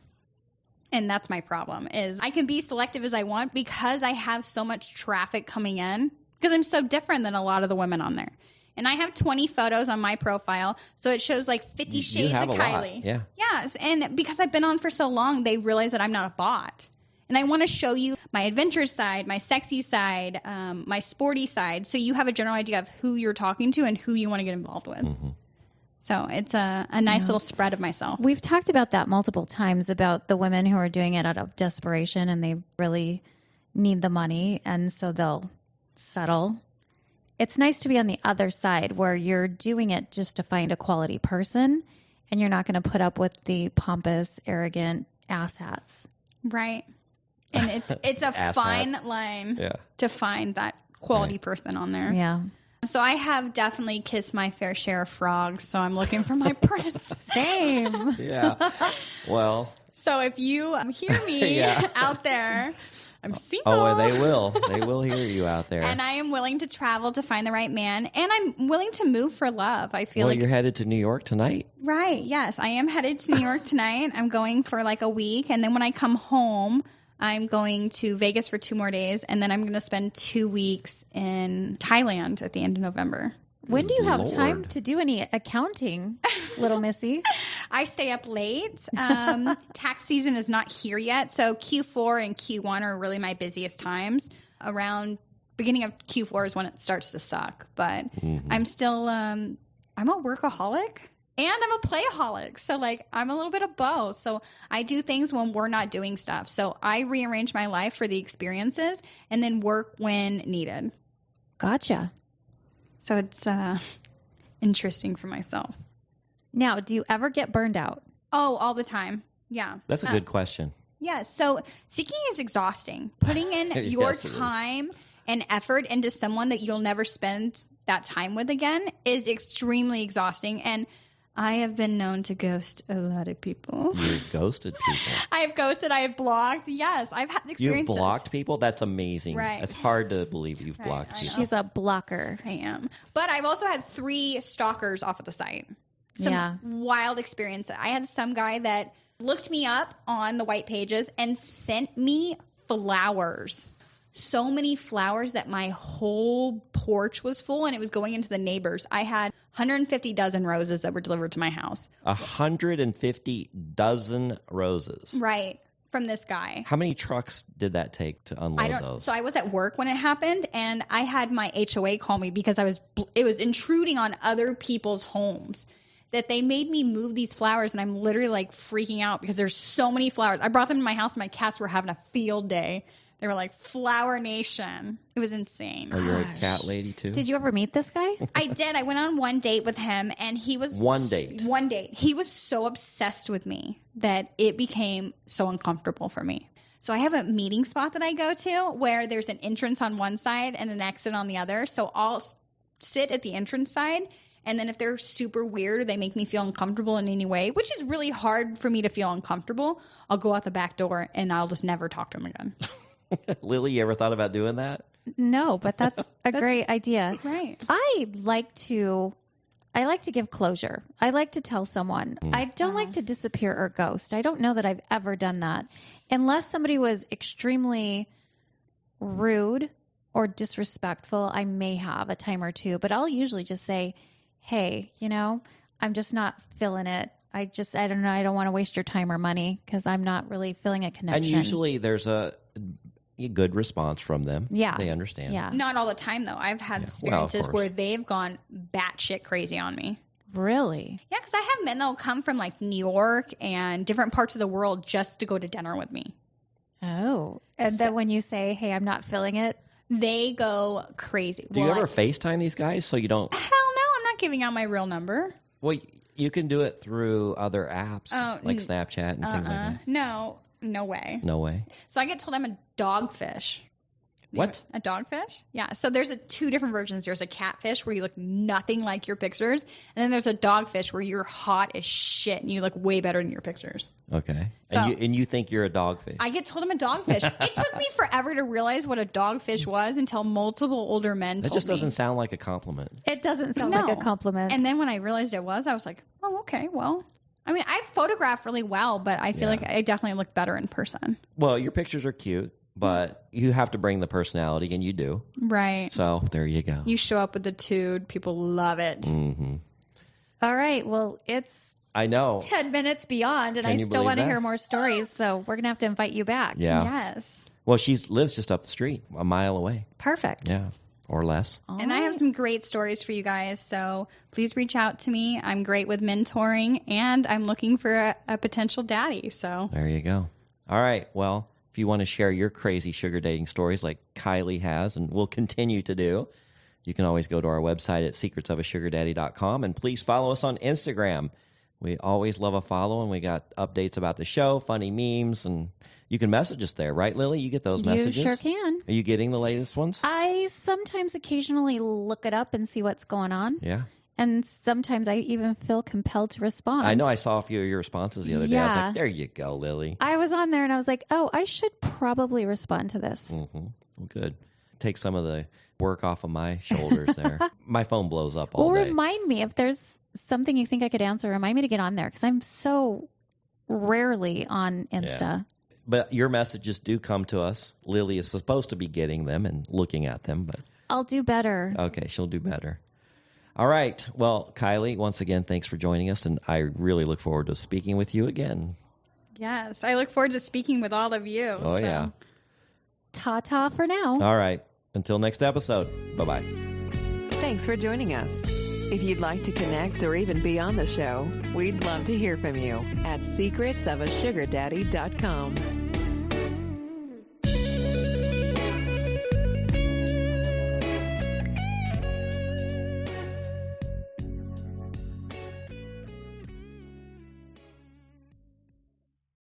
[SPEAKER 1] And that's my problem is I can be selective as I want because I have so much traffic coming in because I'm so different than a lot of the women on there. And I have 20 photos on my profile, so it shows like 50 shades of Kylie.
[SPEAKER 3] Lot. Yeah.
[SPEAKER 1] Yes, and because I've been on for so long, they realize that I'm not a bot. And I want to show you my adventure side, my sexy side, my sporty side, so you have a general idea of who you're talking to and who you want to get involved with. So it's a nice little spread of myself.
[SPEAKER 2] We've talked about that multiple times about the women who are doing it out of desperation and they really need the money and so they'll settle. It's nice to be on the other side where you're doing it just to find a quality person and you're not going to put up with the pompous, arrogant asshats.
[SPEAKER 1] Right. And it's a fine line to find that quality person on there.
[SPEAKER 2] Yeah.
[SPEAKER 1] So I have definitely kissed my fair share of frogs, so I'm looking for my prince.
[SPEAKER 2] Same.
[SPEAKER 3] Yeah. Well.
[SPEAKER 1] So if you hear me out there, I'm single.
[SPEAKER 3] Oh, they will. They will hear you out there.
[SPEAKER 1] And I am willing to travel to find the right man, and I'm willing to move for love. I feel like
[SPEAKER 3] you're headed to New York tonight.
[SPEAKER 1] Right. Yes, I am headed to New York tonight. I'm going for like a week, and then when I come home, I'm going to Vegas for 2 more days, and then I'm going to spend 2 weeks in Thailand at the end of November.
[SPEAKER 2] When do you have time to do any accounting, little missy?
[SPEAKER 1] I stay up late. Tax season is not here yet, so Q4 and Q1 are really my busiest times. Around beginning of Q4 is when it starts to suck, but I'm still I'm a workaholic. And I'm a playaholic. So, like, I'm a little bit of both. So, I do things when we're not doing stuff. So, I rearrange my life for the experiences and then work when needed.
[SPEAKER 2] Gotcha.
[SPEAKER 1] So, it's interesting for myself.
[SPEAKER 2] Now, do you ever get burned out?
[SPEAKER 1] Oh, all the time. Yeah.
[SPEAKER 3] That's a good question.
[SPEAKER 1] Yeah. So, seeking is exhausting. Putting in your time and effort into someone that you'll never spend that time with again is extremely exhausting. And I have been known to ghost a lot of people.
[SPEAKER 3] You've ghosted people.
[SPEAKER 1] I have ghosted. I have blocked. Yes, I've had experiences.
[SPEAKER 3] You've blocked people? That's amazing.
[SPEAKER 1] Right.
[SPEAKER 3] It's hard to believe you've blocked people.
[SPEAKER 2] She's a blocker.
[SPEAKER 1] I am. But I've also had 3 stalkers off of the site. Some wild experiences. I had some guy that looked me up on the white pages and sent me flowers. So many flowers that my whole porch was full and it was going into the neighbors. I had 150 dozen roses that were delivered to my house.
[SPEAKER 3] 150 dozen roses.
[SPEAKER 1] Right. From this guy.
[SPEAKER 3] How many trucks did that take to unload those?
[SPEAKER 1] So I was at work when it happened and I had my HOA call me because it was intruding on other people's homes. That they made me move these flowers and I'm literally like freaking out because there's so many flowers. I brought them to my house and my cats were having a field day. They were like, Flower Nation. It was insane.
[SPEAKER 3] Oh, you're a cat lady too?
[SPEAKER 2] Did you ever meet this guy?
[SPEAKER 1] I did. I went on one date with him and he was...
[SPEAKER 3] One date?
[SPEAKER 1] One date. He was so obsessed with me that it became so uncomfortable for me. So I have a meeting spot that I go to where there's an entrance on one side and an exit on the other. So I'll sit at the entrance side And then if they're super weird or they make me feel uncomfortable in any way, which is really hard for me to feel uncomfortable, I'll go out the back door and I'll just never talk to them again.
[SPEAKER 3] Lily, you ever thought about doing that?
[SPEAKER 2] No, but that's a great idea.
[SPEAKER 1] Right.
[SPEAKER 2] I like to give closure. I like to tell someone. I don't like to disappear or ghost. I don't know that I've ever done that. Unless somebody was extremely rude or disrespectful, I may have a time or two, but I'll usually just say, hey, I'm just not feeling it. I don't know. I don't want to waste your time or money because I'm not really feeling a connection.
[SPEAKER 3] And usually there's a good response from them.
[SPEAKER 2] Yeah.
[SPEAKER 3] They understand.
[SPEAKER 2] Yeah.
[SPEAKER 1] Not all the time, though. I've had experiences where they've gone batshit crazy on me.
[SPEAKER 2] Really?
[SPEAKER 1] Yeah, because I have men that will come from like New York and different parts of the world just to go to dinner with me.
[SPEAKER 2] Oh. And then when you say, hey, I'm not feeling it,
[SPEAKER 1] they go crazy.
[SPEAKER 3] Do you ever FaceTime these guys so you don't?
[SPEAKER 1] Hell no, I'm not giving out my real number.
[SPEAKER 3] Well, you can do it through other apps like Snapchat and things like that.
[SPEAKER 1] No way.
[SPEAKER 3] No way.
[SPEAKER 1] So I get told I'm a dogfish.
[SPEAKER 3] What?
[SPEAKER 1] A dogfish? Yeah. So there's two different versions. There's a catfish where you look nothing like your pictures. And then there's a dogfish where you're hot as shit and you look way better than your pictures.
[SPEAKER 3] Okay.
[SPEAKER 1] So,
[SPEAKER 3] and you think you're a dogfish?
[SPEAKER 1] I get told I'm a dogfish. It took me forever to realize what a dogfish was until multiple older men told me.
[SPEAKER 3] That just doesn't sound like a compliment.
[SPEAKER 2] It doesn't sound like a compliment.
[SPEAKER 1] And then when I realized it was, I was like, oh, okay, well. I mean, I photograph really well, but I feel like I definitely look better in person.
[SPEAKER 3] Well, your pictures are cute, but you have to bring the personality, and you do.
[SPEAKER 1] Right.
[SPEAKER 3] So there you go.
[SPEAKER 1] You show up with the tude. People love it.
[SPEAKER 3] Mm-hmm.
[SPEAKER 2] All right. Well, it's 10 minutes beyond, and I still want to hear more stories. So we're going to have to invite you back.
[SPEAKER 3] Yeah.
[SPEAKER 1] Yes.
[SPEAKER 3] Well, she lives just up the street, a mile away.
[SPEAKER 2] Perfect.
[SPEAKER 3] Yeah. Or less.
[SPEAKER 1] And I have some great stories for you guys. So please reach out to me. I'm great with mentoring, and I'm looking for a potential daddy. So
[SPEAKER 3] there you go. All right. Well, if you want to share your crazy sugar dating stories like Kylie has and will continue to do, you can always go to our website at secretsofasugardaddy.com, and please follow us on Instagram. We always love a follow, and we got updates about the show, funny memes, and you can message us there, right, Lily? You get those messages?
[SPEAKER 2] You sure can.
[SPEAKER 3] Are you getting the latest ones?
[SPEAKER 2] I sometimes occasionally look it up and see what's going on.
[SPEAKER 3] Yeah.
[SPEAKER 2] And sometimes I even feel compelled to respond.
[SPEAKER 3] I know I saw a few of your responses the other day. I was like, there you go, Lily.
[SPEAKER 2] I was on there and I was like, oh, I should probably respond to this.
[SPEAKER 3] Mm-hmm. Well, good. Take some of the work off of my shoulders there. My phone blows up all day.
[SPEAKER 2] Remind me if there's something you think I could answer. Remind me to get on there because I'm so rarely on Insta.
[SPEAKER 3] Yeah. But your messages do come to us. Lily is supposed to be getting them and looking at them, but
[SPEAKER 2] I'll do better.
[SPEAKER 3] Okay, she'll do better. All right. Well, Kylie, once again, thanks for joining us, and I really look forward to speaking with you again.
[SPEAKER 1] Yes, I look forward to speaking with all of you.
[SPEAKER 3] Oh, yeah.
[SPEAKER 2] Ta-ta for now.
[SPEAKER 3] All right. Until next episode. Bye-bye.
[SPEAKER 4] Thanks for joining us. If you'd like to connect or even be on the show, we'd love to hear from you at secretsofasugardaddy.com.